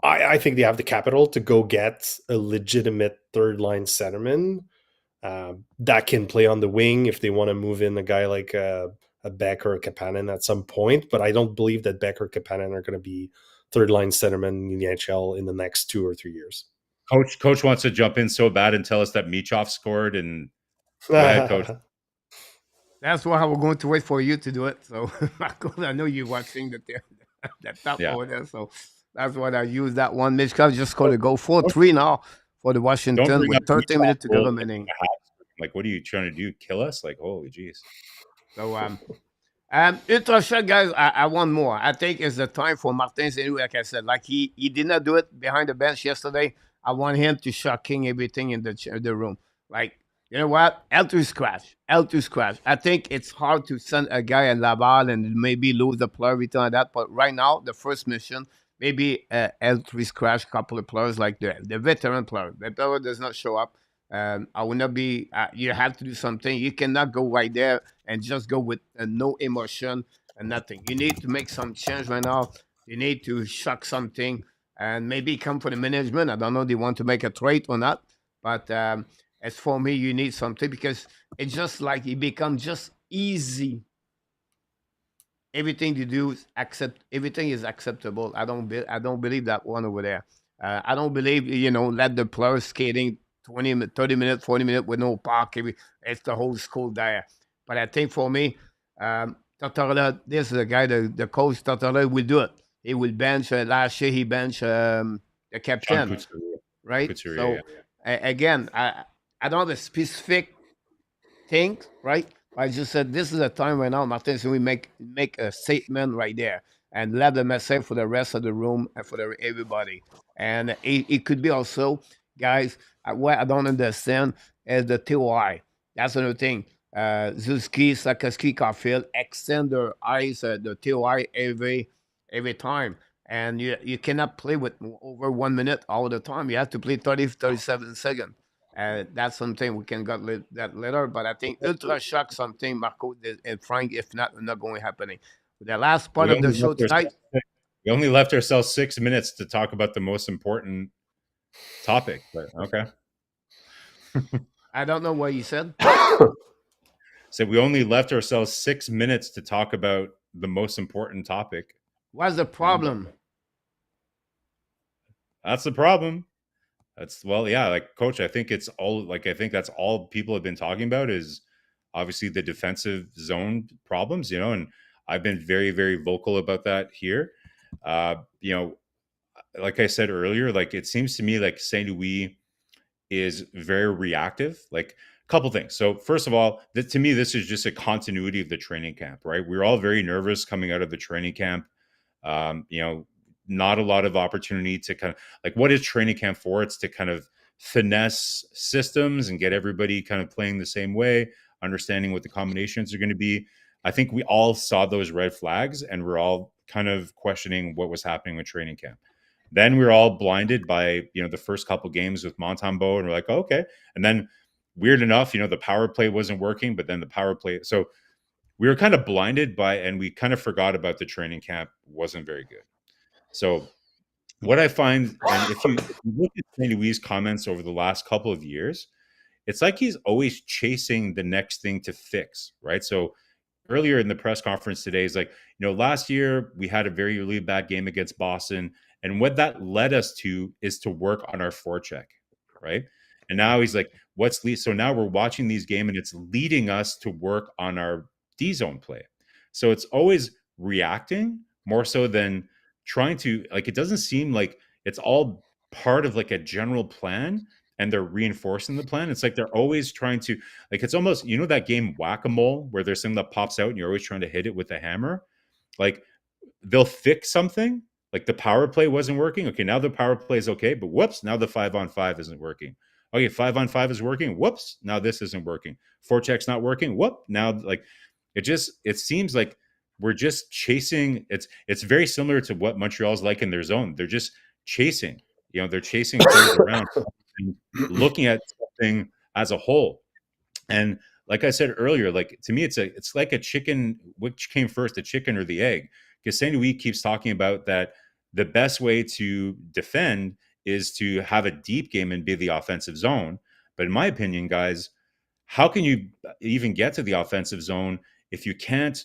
I think they have the capital to go get a legitimate third line centerman that can play on the wing if they want to move in a guy like a Beck or a Kapanen at some point. But I don't believe that Beck or Kapanen are going to be third-line centermen in the NHL in the next 2 or 3 years. Coach wants to jump in so bad and tell us that Michov scored. And go ahead, Coach. That's why we're going to wait for you to do it. So, Marko, I know you're watching that top over there. So that's why I use that one. Michov just going to go 4-3 now for the Washington with 13 minutes to go remaining. Like, what are you trying to do? Kill us? Like, holy jeez. So, Utrecht, guys, I want more. I think it's the time for Martin Saint-Louis, like I said. Like, he did not do it behind the bench yesterday. I want him to shocking everything in the room. Like, you know what? L2 scratch. I think it's hard to send a guy at Laval and maybe lose the player, everything like that. But right now, the first mission, maybe L3 scratch a couple of players like the veteran player. The player does not show up. I will not be. You have to do something. You cannot go right there and just go with no emotion and nothing. You need to make some change right now. You need to shock something and maybe come for the management. I don't know. They want to make a trade or not, but as for me, you need something because it's just like it becomes just easy. Everything you do is everything is acceptable. I don't believe that one over there. I don't believe let the players skating 20, 30 minutes, 40 minutes with no puck. It's the whole school there. But I think for me, Tortorella, this is the guy, the coach Tortorella will do it. He will bench. Last year he benched the captain, right? Couturier, so again, I don't have a specific thing, right? I just said this is a time right now, Martin. So we make a statement right there and let the message for the rest of the room and for everybody. And it could be also, guys, what I don't understand is the TOI. That's another thing. Zulski, Slafkovsky, Caulfield extend their eyes, the TOI every time. And you cannot play with over 1 minute all the time. You have to play 30, 37 seconds. That's something we can get that later. But I think ultra shock something, Marko and Frank, if not going to happening. The last part of the show tonight. We only left ourselves 6 minutes to talk about the most important topic, but okay. I don't know what you said. So we only left ourselves 6 minutes to talk about the most important topic. What's the problem? That's the problem. Like Coach, I think that's all people have been talking about is obviously the defensive zone problems, and I've been very, very vocal about that here. Like I said earlier, like it seems to me like St. Louis is very reactive. Like a couple things. So first of all, to me, this is just a continuity of the training camp, right? We're all very nervous coming out of the training camp. Not a lot of opportunity to kind of like, what is training camp for? It's to kind of finesse systems and get everybody kind of playing the same way, understanding what the combinations are going to be. I think we all saw those red flags and we're all kind of questioning what was happening with training camp. Then we were all blinded by, the first couple games with Montembeault and we're like, oh, okay. And then weird enough, the power play wasn't working, but then the power play. So we were kind of blinded by, and we kind of forgot about the training camp wasn't very good. So what I find, and if you look at St. Louis' comments over the last couple of years, it's like he's always chasing the next thing to fix, right? So earlier in the press conference today, he's like, last year we had a very really bad game against Boston. And what that led us to is to work on our forecheck, right? And now he's like, so now we're watching these games and it's leading us to work on our D-zone play. So it's always reacting more so than trying to, like, it doesn't seem like it's all part of like a general plan and they're reinforcing the plan. It's like they're always trying to, like, it's almost, that game Whack-A-Mole where there's something that pops out and you're always trying to hit it with a hammer. Like they'll fix something, like the power play wasn't working. Okay, now the power play is okay, but whoops, now the 5-on-5 isn't working. Okay, 5-on-5 is working. Whoops, now this isn't working. Forecheck's not working. Whoop, now like it seems like we're just chasing. It's very similar to what Montreal's like in their zone. They're just chasing. They're chasing players around, and looking at something as a whole. And like I said earlier, like to me, it's like a chicken. Which came first, the chicken or the egg? Because St. Louis keeps talking about that the best way to defend is to have a deep game and be the offensive zone. But in my opinion, guys, how can you even get to the offensive zone if you can't,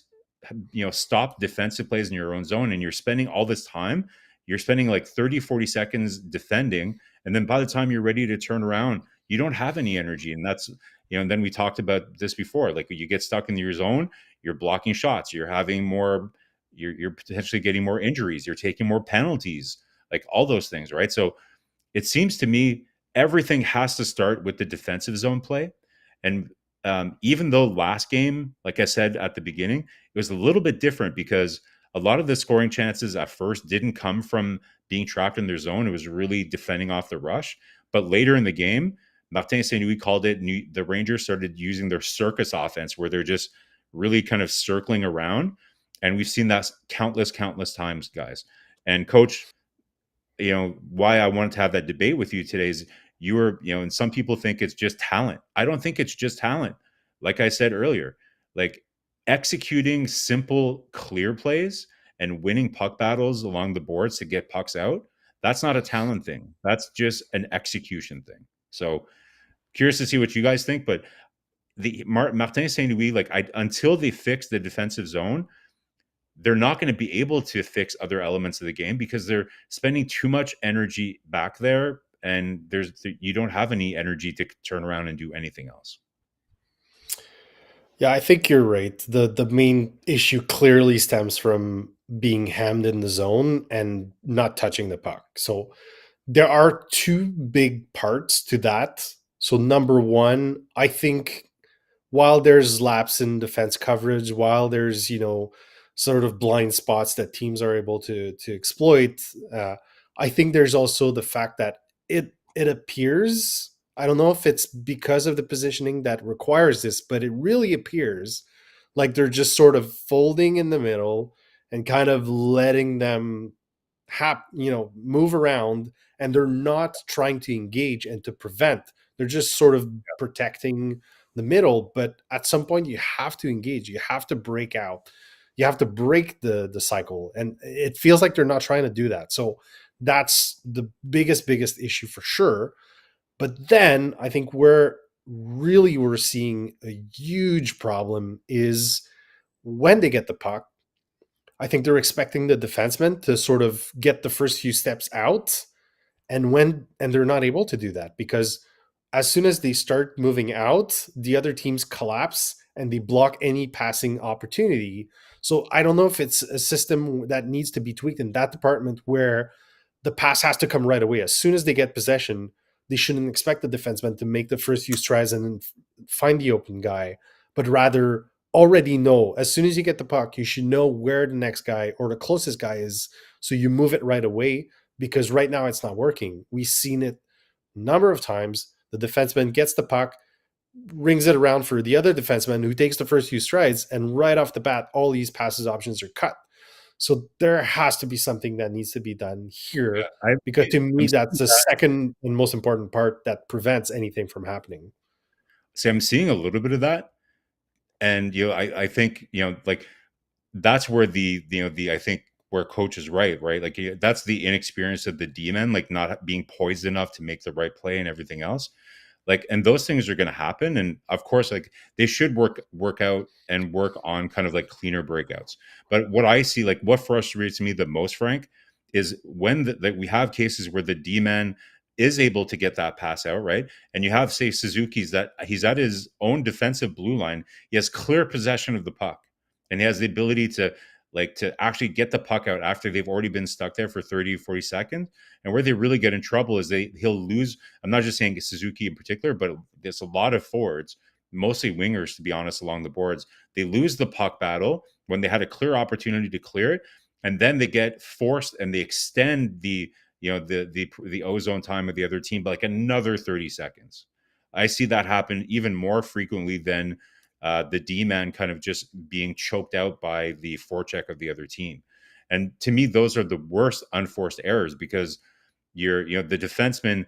stop defensive plays in your own zone, and you're spending all this time, you're spending like 30, 40 seconds defending. And then by the time you're ready to turn around, you don't have any energy. And that's, and then we talked about this before, like you get stuck in your zone, you're blocking shots, you're having more, you're potentially getting more injuries, you're taking more penalties, like all those things, right? So it seems to me everything has to start with the defensive zone play. And even though last game, like I said at the beginning, it was a little bit different because a lot of the scoring chances at first didn't come from being trapped in their zone. It was really defending off the rush. But later in the game, Martin Saint-Louis called it, the Rangers started using their circus offense where they're just really kind of circling around. And we've seen that countless times, guys. And Coach, why I wanted to have that debate with you today is and some people think it's just talent. I don't think it's just talent. Like I said earlier, like executing simple, clear plays and winning puck battles along the boards to get pucks out, that's not a talent thing. That's just an execution thing. So curious to see what you guys think, but the Martin Saint-Louis, until they fix the defensive zone, they're not going to be able to fix other elements of the game because they're spending too much energy back there, and you don't have any energy to turn around and do anything else. Yeah, I think you're right. The main issue clearly stems from being hammed in the zone and not touching the puck. So there are two big parts to that. So number one, I think while there's lapse in defense coverage, while there's, sort of blind spots that teams are able to exploit, I think there's also the fact that it appears, I don't know if it's because of the positioning that requires this, but it really appears like they're just sort of folding in the middle and kind of letting them move around, and they're not trying to engage and to prevent. They're just sort of protecting the middle. But at some point you have to engage. You have to break out. You have to break the cycle. And it feels like they're not trying to do that. So that's the biggest issue for sure. But then I think where really we're seeing a huge problem is when they get the puck, I think they're expecting the defenseman to sort of get the first few steps out, and they're not able to do that because as soon as they start moving out, the other teams collapse and they block any passing opportunity. So I don't know if it's a system that needs to be tweaked in that department where the pass has to come right away. As soon as they get possession, they shouldn't expect the defenseman to make the first few strides and find the open guy, but rather already know as soon as you get the puck, you should know where the next guy or the closest guy is. So you move it right away, because right now it's not working. We've seen it a number of times. The defenseman gets the puck, rings it around for the other defenseman who takes the first few strides, and right off the bat, all these passes options are cut. So there has to be something that needs to be done here, because to me, that's the second and most important part that prevents anything from happening. See, I'm seeing a little bit of that. And, I think, that's where I think where Coach is right? Like that's the inexperience of the D-men, like not being poised enough to make the right play and everything else. And those things are going to happen. And of course, they should work out and work on kind of like cleaner breakouts. But what I see, what frustrates me the most, Frank, is when we have cases where the D-man is able to get that pass out, right? And you have, say, Suzuki's that he's at his own defensive blue line. He has clear possession of the puck, and he has the ability to actually get the puck out after they've already been stuck there for 30, 40 seconds. And where they really get in trouble is he'll lose. I'm not just saying Suzuki in particular, but there's a lot of forwards, mostly wingers, to be honest, along the boards. They lose the puck battle when they had a clear opportunity to clear it. And then they get forced and they extend the ozone time of the other team by another 30 seconds. I see that happen even more frequently than the D-man kind of just being choked out by the forecheck of the other team. And to me, those are the worst unforced errors, because the defenseman,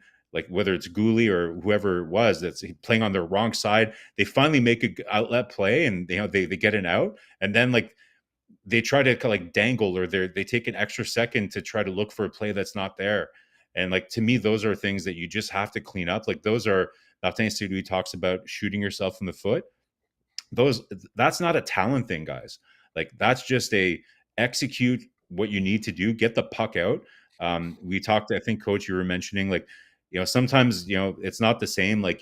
whether it's Guhle or whoever it was that's playing on the wrong side, they finally make an outlet play and they get an out, and then they try to dangle, or they take an extra second to try to look for a play that's not there. And to me, those are things that you just have to clean up. Those are Martin St-Louis talks about shooting yourself in the foot. That's not a talent thing, guys. Like, that's just a execute what you need to do, get the puck out. We talked, I think, Coach, you were mentioning, like, sometimes, it's not the same, like,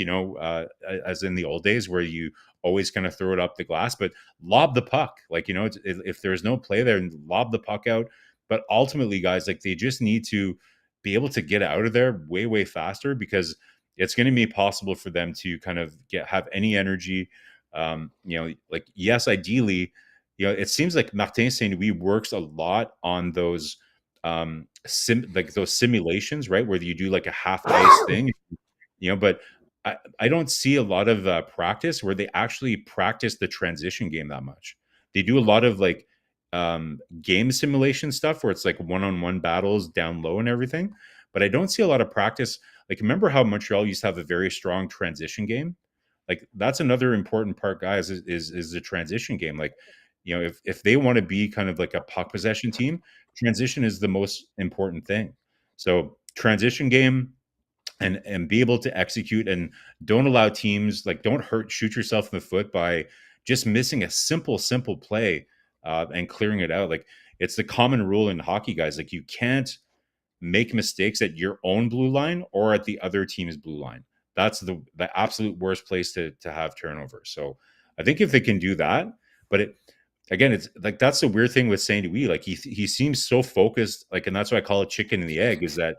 as in the old days where you always kind of throw it up the glass, but lob the puck. Like, if there's no play there, lob the puck out. But ultimately, guys, like, they just need to be able to get out of there way, way faster, because it's going to be possible for them to kind of have any energy. Like, yes, ideally, it seems like Martin St-Louis works a lot on those like those simulations, right, where you do like a half ice thing, but I don't see a lot of practice where they actually practice the transition game that much. They do a lot of like game simulation stuff where it's like one-on-one battles down low and everything, but I don't see a lot of practice. Like, remember how Montreal used to have a very strong transition game? Like, that's another important part, guys, is the transition game. Like, if they want to be kind of like a puck possession team, transition is the most important thing. So transition game, and be able to execute, and don't allow teams, like, don't shoot yourself in the foot by just missing a simple play and clearing it out. Like, it's the common rule in hockey, guys. Like, you can't make mistakes at your own blue line or at the other team's blue line. That's the absolute worst place to have turnover. So I think if they can do that, but again, it's like, that's the weird thing with Saint Louis. Like, he seems so focused, like, and that's why I call it chicken and the egg, is that,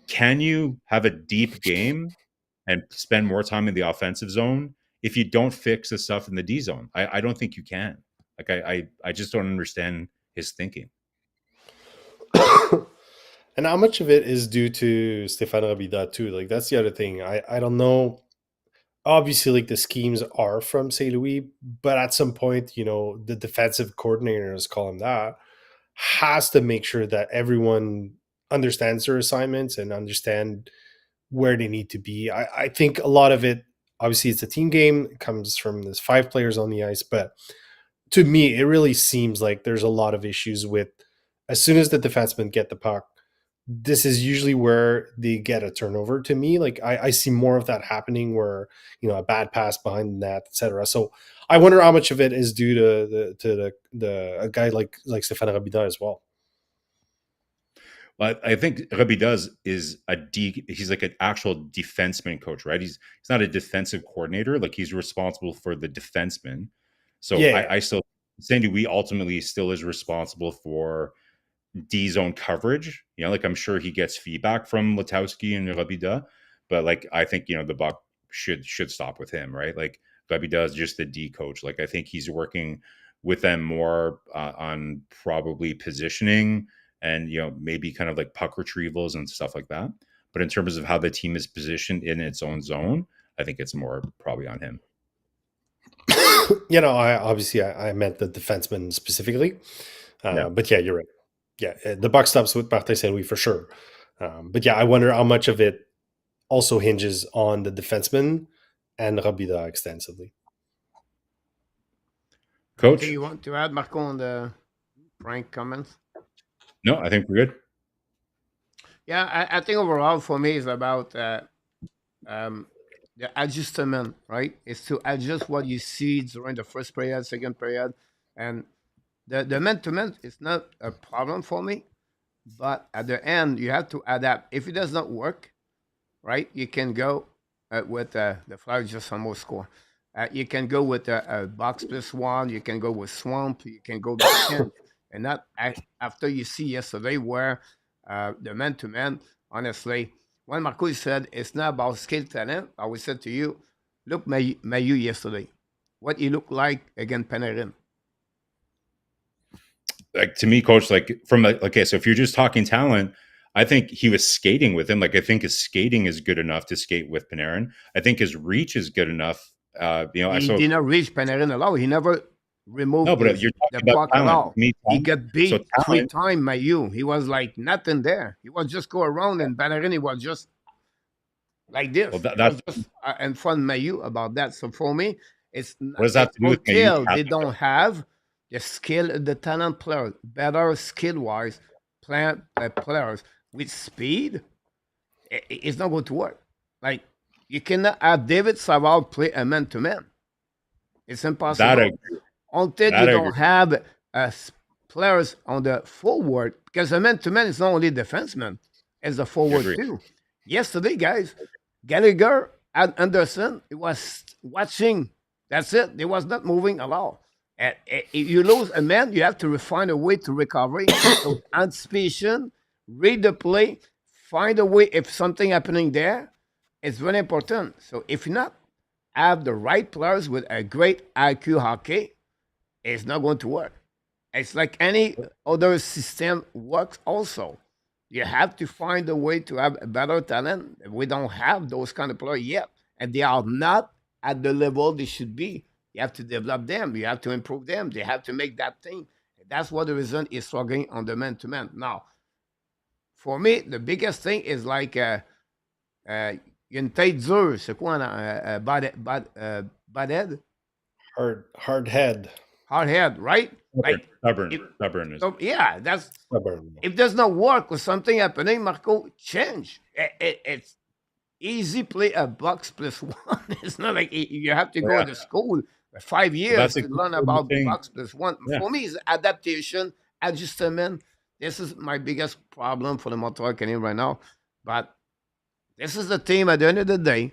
can you have a deep game and spend more time in the offensive zone if you don't fix the stuff in the D zone? I don't think you can. Like, I just don't understand his thinking. And how much of it is due to Stéphane Robidas too? Like, that's the other thing. I don't know. Obviously, like, the schemes are from St. Louis, but at some point, the defensive coordinator, let's call him that, has to make sure that everyone understands their assignments and understand where they need to be. I think a lot of it, obviously, it's a team game. It comes from there's 5 players on the ice, but to me, it really seems like there's a lot of issues with, as soon as the defensemen get the puck, this is usually where they get a turnover. To me, like, I see more of that happening, where a bad pass behind the net, etc. So I wonder how much of it is due to a guy like Stéphane Robidas as well. Well, I think Robidas is he's like an actual defenseman coach, right? He's not a defensive coordinator. Like, he's responsible for the defenseman. So yeah. I still, St. Louis ultimately still is responsible for D zone coverage. Like, I'm sure he gets feedback from Slafkovsky and Robidas, but like, I think, the buck should stop with him, right? Like, Robidas is just the D coach. Like, I think he's working with them more on probably positioning and, maybe kind of like puck retrievals and stuff like that. But in terms of how the team is positioned in its own zone, I think it's more probably on him. I meant the defenseman specifically. But yeah, you're right. Yeah, the buck stops with Martin St. Louis for sure. But yeah, I wonder how much of it also hinges on the defenseman and Robidas extensively. Coach, do you want to add, Marko, on the Franck comments? No, I think we're good. Yeah, I think overall for me it's about the adjustment, right? It's to adjust what you see during the first period, second period, and the man-to-man is not a problem for me, but at the end you have to adapt. If it does not work, right, you can go with the Flyers just almost score. You can go with a box +1. You can go with swamp. You can go with 10. And not after you see yesterday where the man-to-man, honestly, when Marko said it's not about skill talent, I would say to you, look Mailloux yesterday. What he looked like against Panarin. Like, to me, Coach, like, from okay, so if you're just talking talent, I think he was skating with him. Like, I think his skating is good enough to skate with Panarin. I think his reach is good enough. He did not reach Panarin at all. He never removed you're the puck at all. He got beat 3 times by you. He was like nothing there. He was just go around, and Panarin, he was just like this. Well, that's just in front of Mailloux about that. So for me, it's what does that do with Mailloux? They don't have the skill, the talent players, better skill-wise players with speed. It's not going to work. Like, You cannot have David Savard play a man-to-man. It's That impossible. I Until you that I don't agree. have players on the forward, because a man-to-man is not only defenseman, it's a I forward agree. too. Yesterday, guys, Gallagher and Anderson, it was watching. That's it. They was not moving at all. And if you lose a man, you have to find a way to recover. So anticipation, read the play, find a way if something happening there. It's very important. So if you not have the right players with a great IQ hockey, it's not going to work. It's like any other system works also. You have to find a way to have a better talent. We don't have those kind of players yet. And they are not at the level they should be. You have to develop them. You have to improve them. They have to make that thing. That's what the reason is struggling on the man to man. Now, for me, the biggest thing is like une tête dure. C'est quoi? Bad head? Hard head. Hard head, right? Like, Stubborn is so yeah, that's Stubborn. if does not work with something happening, Marco, change. It's easy play a box plus one. It's not like you have to go to school for 5 years that's to learn about thing. box plus one. Yeah. For me, it's adaptation, adjustment. This is my biggest problem for the Montreal Canadiens right now. But this is the team at the end of the day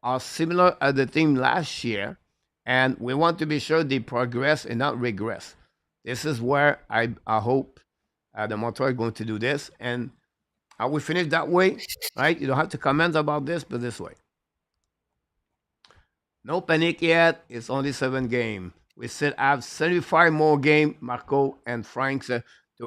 are similar at the team last year, and we want to be sure they progress and not regress. This is where I hope the Montreal is going to do this, and I will finish that way, right? You don't have to comment about this, but this way. No panic yet. It's only 7 games. We still have 75 more games, Marko and Franck, to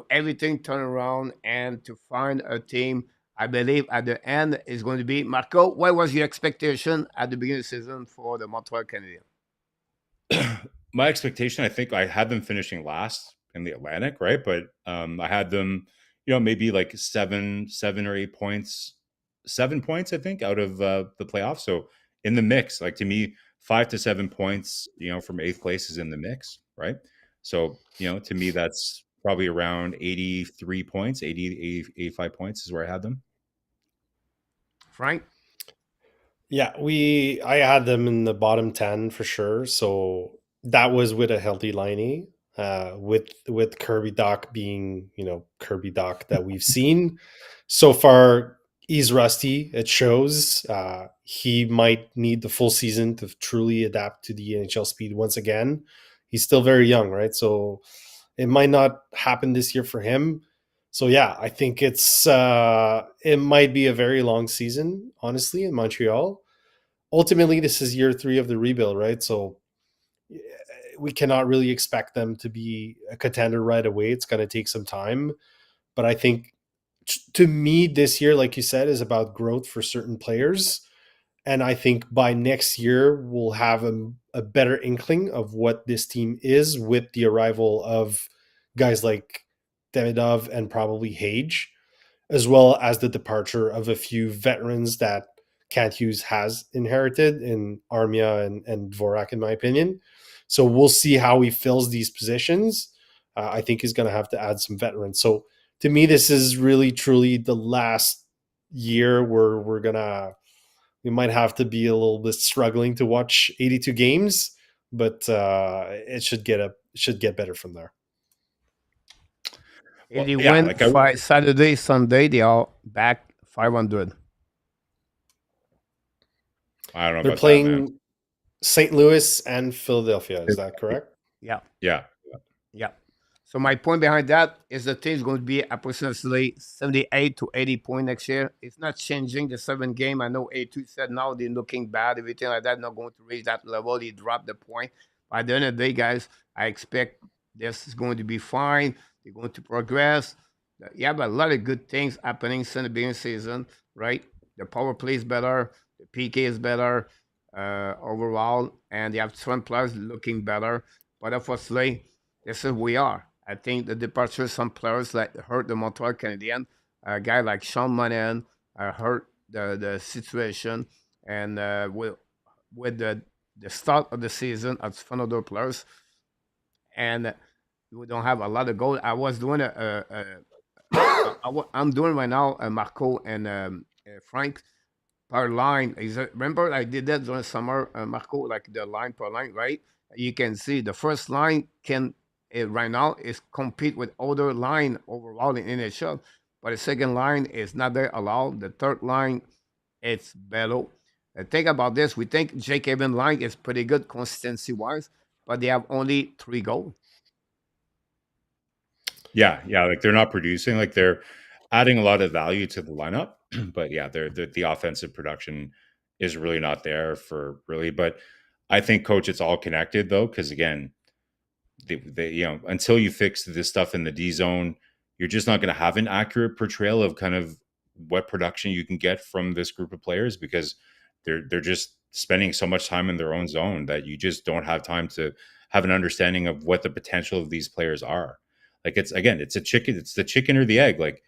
everything turn around and to find a team. I believe at the end is going to be Marko. What was your expectation at the beginning of the season for the Montreal Canadiens? My expectation, I think I had them finishing last in the Atlantic, right? But I had them, maybe like 7 or 8 points, 7 points, I think, out of the playoffs. So in the mix, like to me, 5 to 7 points, from 8th place is in the mix, right? So, to me, that's probably around 83 points, 85 points is where I had them. Frank? Yeah, I had them in the bottom 10 for sure. So that was with a healthy Laine, with Kirby Doc being, Kirby Doc that we've seen. So far, he's rusty. It shows. He might need the full season to truly adapt to the NHL speed once again. He's still very young, right? So it might not happen this year for him. So yeah, I think it might be a very long season, honestly, in Montreal. Ultimately, this is year 3 of the rebuild, right? So we cannot really expect them to be a contender right away. It's going to take some time. But I think, to me, this year, like you said, is about growth for certain players. And I think by next year, we'll have a better inkling of what this team is with the arrival of guys like Demidov and probably Hage, as well as the departure of a few veterans that Kent Hughes has inherited in Armia and Dvorak, in my opinion. So we'll see how he fills these positions. I think he's going to have to add some veterans. So to me, this is really, truly the last year where we might have to be a little bit struggling to watch 82 games, but it should get better from there. Well, they went Saturday, Sunday. They are back 500. I don't know. They're playing St. Louis and Philadelphia. Is that correct? Yeah. Yeah. So my point behind that is the team is going to be approximately 78 to 80 points next year. It's not changing the 7 game. I know A2 said now they're looking bad, everything like that, not going to reach that level. He dropped the point. By the end of the day, guys, I expect this is going to be fine. They're going to progress. You have a lot of good things happening since the beginning of the season, right? The power play is better. The PK is better overall. And they have some players looking better. But unfortunately, this is where we are. I think the departure of some players that hurt the Montreal Canadiens, a guy like Sean Monahan hurt the situation. And with the start of the season as fun of those players, and we don't have a lot of goals. I was doing I'm doing right now Marko and Franck per line. Remember, I did that during summer, Marco, like the line per line, right? You can see the first line can right now is compete with other line overall in NHL, but the second line is not there allowed. The third line, it's below. Think about this. We think Jake Eben line is pretty good consistency wise, but they have only 3 goals. Yeah, like they're not producing, like they're adding a lot of value to the lineup, but yeah, the offensive production is really not there for really. But I think, coach, it's all connected though, because again, they until you fix this stuff in the D zone, you're just not going to have an accurate portrayal of kind of what production you can get from this group of players, because they're just spending so much time in their own zone that you just don't have time to have an understanding of what the potential of these players are. Like it's the chicken or the egg. Like,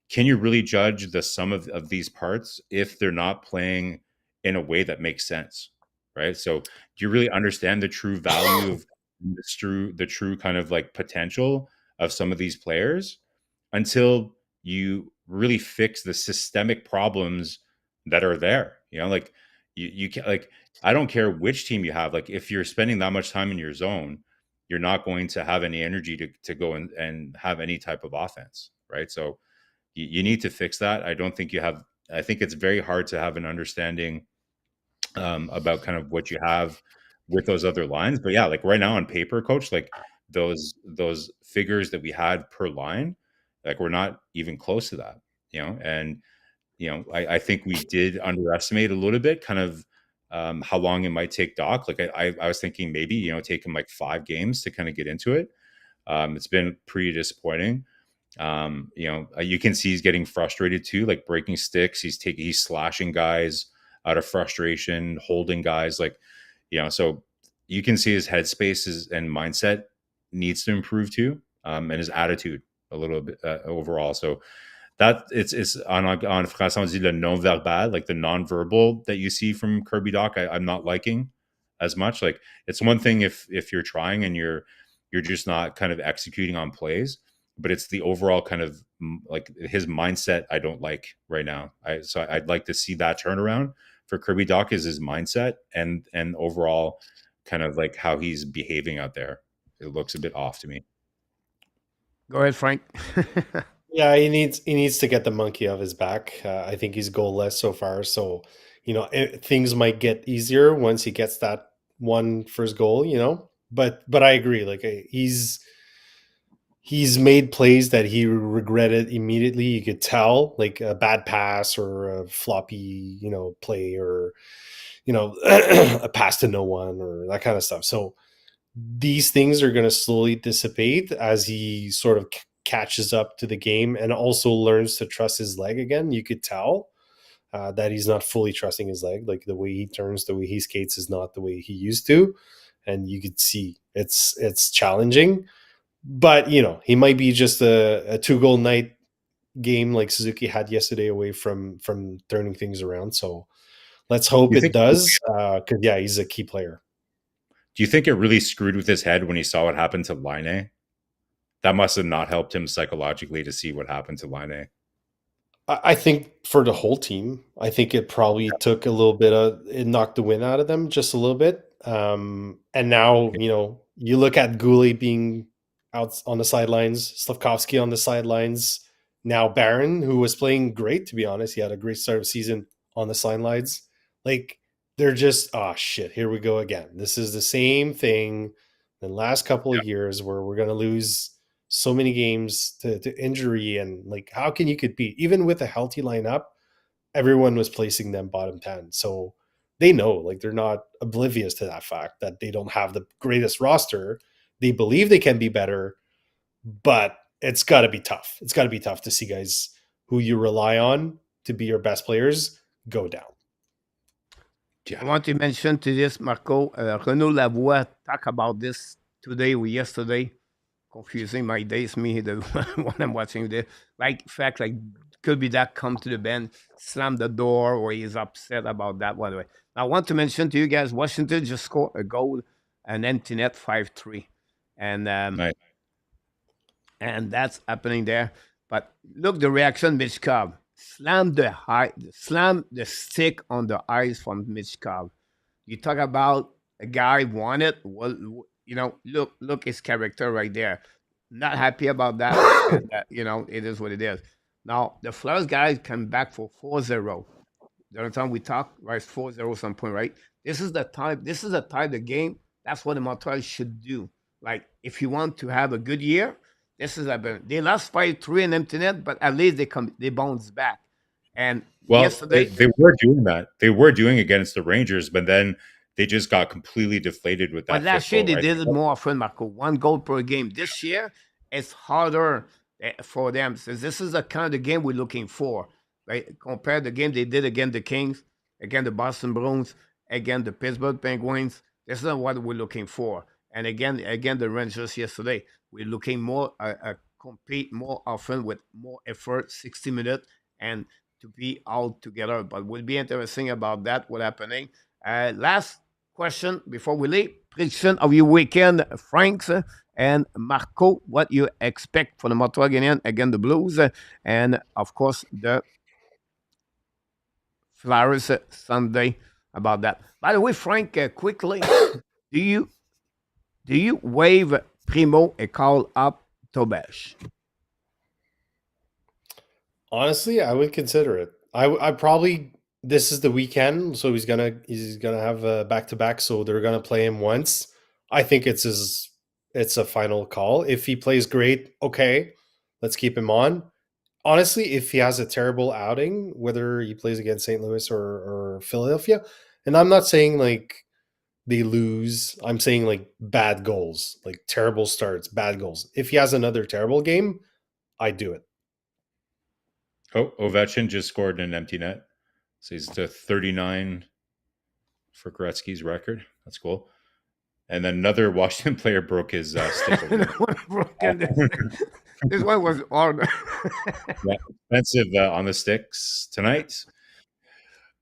can you really judge the sum of these parts if they're not playing in a way that makes sense? Right. So do you really understand the true value of the true kind of like potential of some of these players until you really fix the systemic problems that are there? Like you can, like, I don't care which team you have. Like, if you're spending that much time in your zone, you're not going to have any energy to go and have any type of offense, right? So you need to fix that. I don't think you have. I think it's very hard to have an understanding about kind of what you have with those other lines. But yeah, like right now on paper, coach, like those figures that we had per line, like we're not even close to that, and I think we did underestimate a little bit kind of how long it might take Doc. Like I was thinking maybe, take him like 5 games to kind of get into it. It's been pretty disappointing. You can see he's getting frustrated too, like breaking sticks. He's slashing guys out of frustration, holding guys, like, so you can see his headspace and mindset needs to improve too, and his attitude a little bit overall. So that it's on français on dit le non-verbal, like the non-verbal that you see from Kirby Doc. I'm not liking as much. Like, it's one thing if you're trying and you're just not kind of executing on plays, but it's the overall kind of like his mindset I don't like right now. So I'd like to see that turnaround for Kirby Doc, is his mindset and overall kind of like how he's behaving out there. It looks a bit off to me. Go ahead, Frank. Yeah, he needs to get the monkey off his back. I think he's goalless so far. So, things might get easier once he gets that one first goal. But I agree. Like, he's made plays that he regretted immediately. You could tell, like a bad pass or a floppy, play, or a pass to no one, or that kind of stuff. So these things are going to slowly dissipate as he sort of catches up to the game and also learns to trust his leg again. You could tell that he's not fully trusting his leg. Like, the way he turns, the way he skates is not the way he used to. And you could see it's challenging, but he might be just a 2-goal night game like Suzuki had yesterday away from turning things around. So let's hope it does. Cause yeah, he's a key player. Do you think it really screwed with his head when he saw what happened to Laine? That must have not helped him psychologically to see what happened to Laine. I think for the whole team, I think it probably took a little bit it knocked the wind out of them just a little bit. And now, you look at Guhle being out on the sidelines, Slafkovsky on the sidelines, now Barron, who was playing great, to be honest. He had a great start of season on the sidelines. Like, they're just, oh shit, here we go again. This is the same thing in the last couple of years where we're going to lose so many games to injury. And like, how can you compete? Even with a healthy lineup, everyone was placing them bottom 10. So they know, like, they're not oblivious to that fact that they don't have the greatest roster. They believe they can be better, but it's got to be tough. It's got to be tough to see guys who you rely on to be your best players go down. Yeah. I want to mention to this, Marco, Renaud Lavoie talk about this today or yesterday. Confusing my days, me, the when I'm watching this. Like, fact, like, could be that come to the bench, slam the door, or he's upset about that one way. Now, I want to mention to you guys, Washington just scored a goal, an empty net 5-3. And and that's happening there. But look, the reaction, Mitch Cobb. slam the stick on the ice from Michkov. You talk about a guy wanted. Well, look his character right there. Not happy about that, and it is what it is. Now the Flyers guys come back for 4-0. The other time we talked, right, 4-0 some point, right? This is the time. This is the time the game. That's what the Montreal should do. Like, if you want to have a good year, this is they lost 5-3 in empty net, but at least they bounce back. And Well, yesterday, they were doing that. They were doing against the Rangers, but then they just got completely deflated with that. but last year they did it more often, Marco. 1 goal per game. This year, it's harder for them. So this is the kind of the game we're looking for, right? Compare the game they did against the Kings, against the Boston Bruins, against the Pittsburgh Penguins. This is what we're looking for. And again, the Rangers yesterday, we're looking more compete more often with more effort, 60 minutes, and to be all together. But will be interesting about that. What happening? Last question before we leave. Prediction of your weekend, Franck and Marko. What you expect for the Montreal Canadiens against the Blues, and of course the Flyers Sunday. About that. By the way, Franck, quickly, do you waive Primeau and call up Tobesh? Honestly, I would consider it. I probably, this is the weekend, so he's gonna have a back-to-back, so they're gonna play him once. I think it's a final call. If he plays great, okay, let's keep him on. Honestly, if he has a terrible outing, whether he plays against St. Louis or Philadelphia, and I'm not saying like they lose, I'm saying like bad goals, like terrible starts, bad goals. If he has another terrible game, I do it. Oh, Ovechkin just scored an empty net. So he's to 39 for Gretzky's record. That's cool. And then another Washington player broke his stick. This one was hard. Yeah, expensive on the sticks tonight.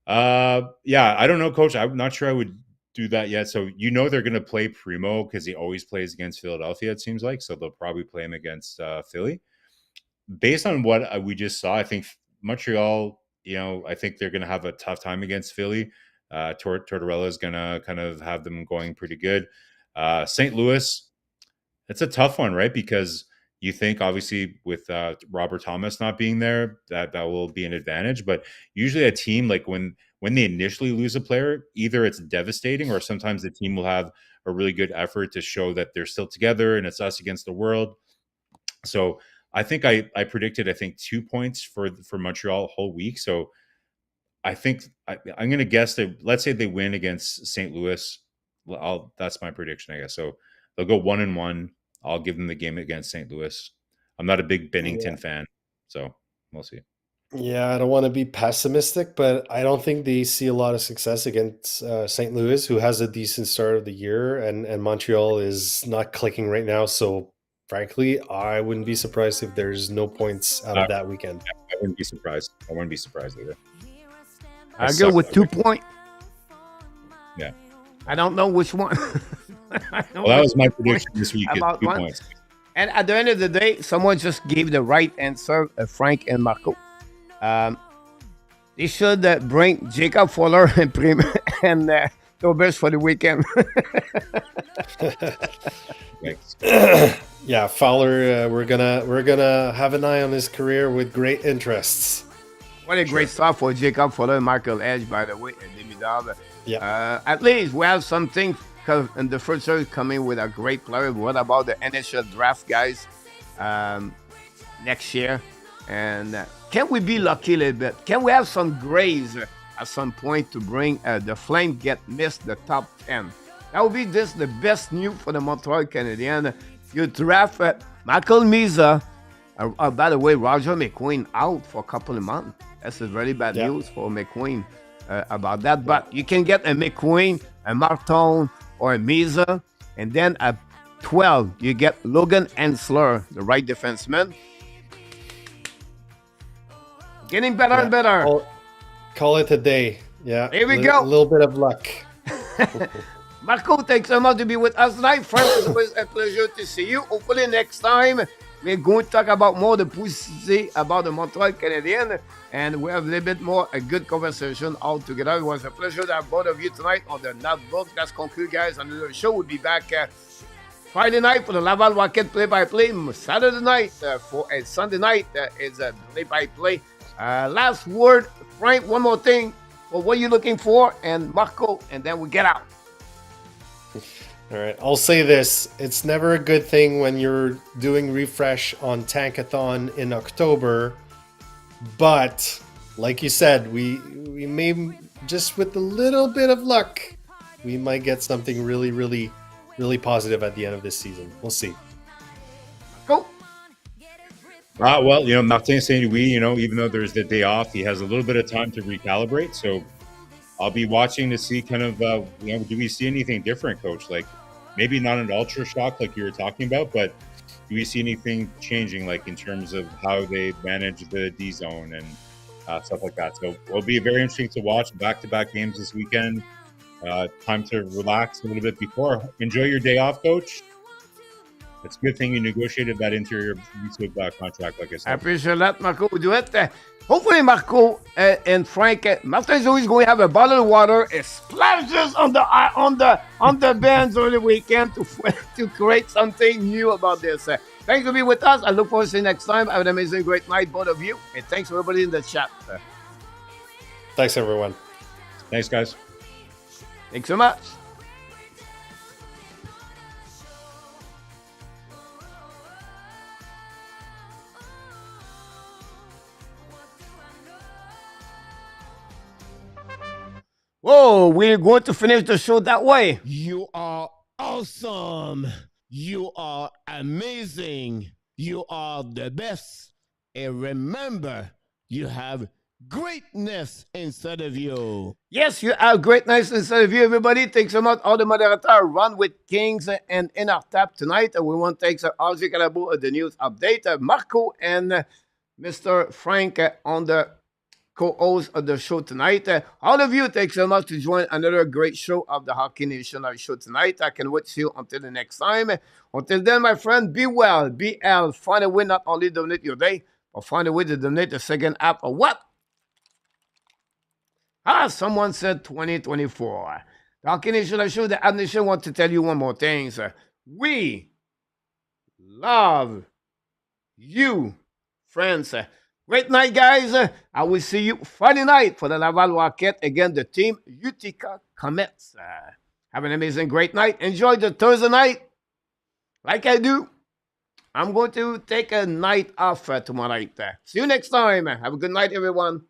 Yeah, I don't know, Coach. I'm not sure I would do that yet. So they're going to play Primeau because he always plays against Philadelphia, it seems like. So they'll probably play him against Philly. Based on what we just saw, I think Montreal, I think they're going to have a tough time against Philly. Tortorella is going to kind of have them going pretty good. St. Louis, it's a tough one, right? Because you think, obviously, with Robert Thomas not being there, that will be an advantage. But usually a team, like when they initially lose a player, either it's devastating or sometimes the team will have a really good effort to show that they're still together and it's us against the world. So I think I predicted, 2 points for Montreal whole week. So I think I'm going to guess that, let's say they win against St. Louis. That's my prediction, I guess. So they'll go 1-1. I'll give them the game against St. Louis. I'm not a big Bennington fan, so we'll see. Yeah, I don't want to be pessimistic, but I don't think they see a lot of success against St. Louis, who has a decent start of the year, and Montreal is not clicking right now. So, frankly, I wouldn't be surprised if there's no points out of that weekend. I wouldn't be surprised. I wouldn't be surprised either. I go with 2 points. Yeah. I don't know which one. Well, that was my prediction this week. About 2 points. And at the end of the day, someone just gave the right answer, Franck and Marko. They should bring Jacob Fowler and Primeau and Tobias for the weekend. Yeah, Fowler. We're gonna have an eye on his career with great interests. What a great start for Jacob Fowler and Michael Edge, by the way. Yeah. At least we have something in the first series coming with a great player. What about the NHL draft guys next year? And can we be lucky a little bit? Can we have some grace at some point to bring the Flame missed the top 10? That would be the best news for the Montreal Canadiens. You draft Michael Misa. By the way, Roger McQueen out for a couple of months. That's a very bad news for McQueen about that. But you can get a McQueen, a Martin, or a Misa. And then at 12, you get Logan Hensler, the right defenseman. Getting better and better. Call it a day. Yeah. Here we go. A little bit of luck. Marko, thanks so much to be with us tonight. Frank, it was a pleasure to see you. Hopefully next time We're going to talk about more the publicity about the Montreal Canadiens, and we have a little bit more a good conversation all together. It was a pleasure to have both of you tonight on the Notebook. That's conclude, guys. Another show will be back Friday night for the Laval Rocket play-by-play. Saturday night for a Sunday night is a play-by-play. Last word, Frank. One more thing. Well, what are you looking for? And Marko, and then we get out. All right, I'll say this. It's never a good thing when you're doing refresh on Tankathon in October. But, like you said, we may, just with a little bit of luck, we might get something really, really, really positive at the end of this season. We'll see. Go. Well, Martin Saint-Louis, even though there's the day off, he has a little bit of time to recalibrate. So I'll be watching to see kind of, do we see anything different, Coach? Like, maybe not an ultra shock like you were talking about, but do we see anything changing, like in terms of how they manage the D zone and stuff like that? So it'll be very interesting to watch back-to-back games this weekend. Time to relax a little bit before. Enjoy your day off, Coach. It's a good thing you negotiated that into your YouTube contract, like I said. I appreciate that, Marko. We do it. Hopefully, Marko and Frank, Martin is always going to have a bottle of water. It splashes on the bands over the weekend to create something new about this. Thanks for being with us. I look forward to seeing you next time. Have an amazing, great night, both of you. And thanks for everybody in the chat. Thanks, everyone. Thanks, guys. Thanks so much. Whoa, we're going to finish the show that way. You are awesome. You are amazing. You are the best. And remember, you have greatness inside of you. Yes, you have greatness inside of you, everybody. Thanks so much. All the moderators run with Kings and in our tap tonight. We want to thank Algie Calabo the news update. Marko and Mr. Frank on the co-host of the show tonight. All of you, thanks so much to join another great show of the Hockey Nation show tonight. I can wait to see you until the next time. Until then, my friend, be well, be L. Find a way not only to donate your day, but find a way to donate the second app of what? Someone said 2024. The Hockey Nation show, the Ad Nation want to tell you one more thing. We love you, friends. Great night, guys. I will see you Friday night for the Laval Rocket. Again, the team Utica Comets. Have an amazing, great night. Enjoy the Thursday night. Like I do, I'm going to take a night off tomorrow night. See you next time. Have a good night, everyone.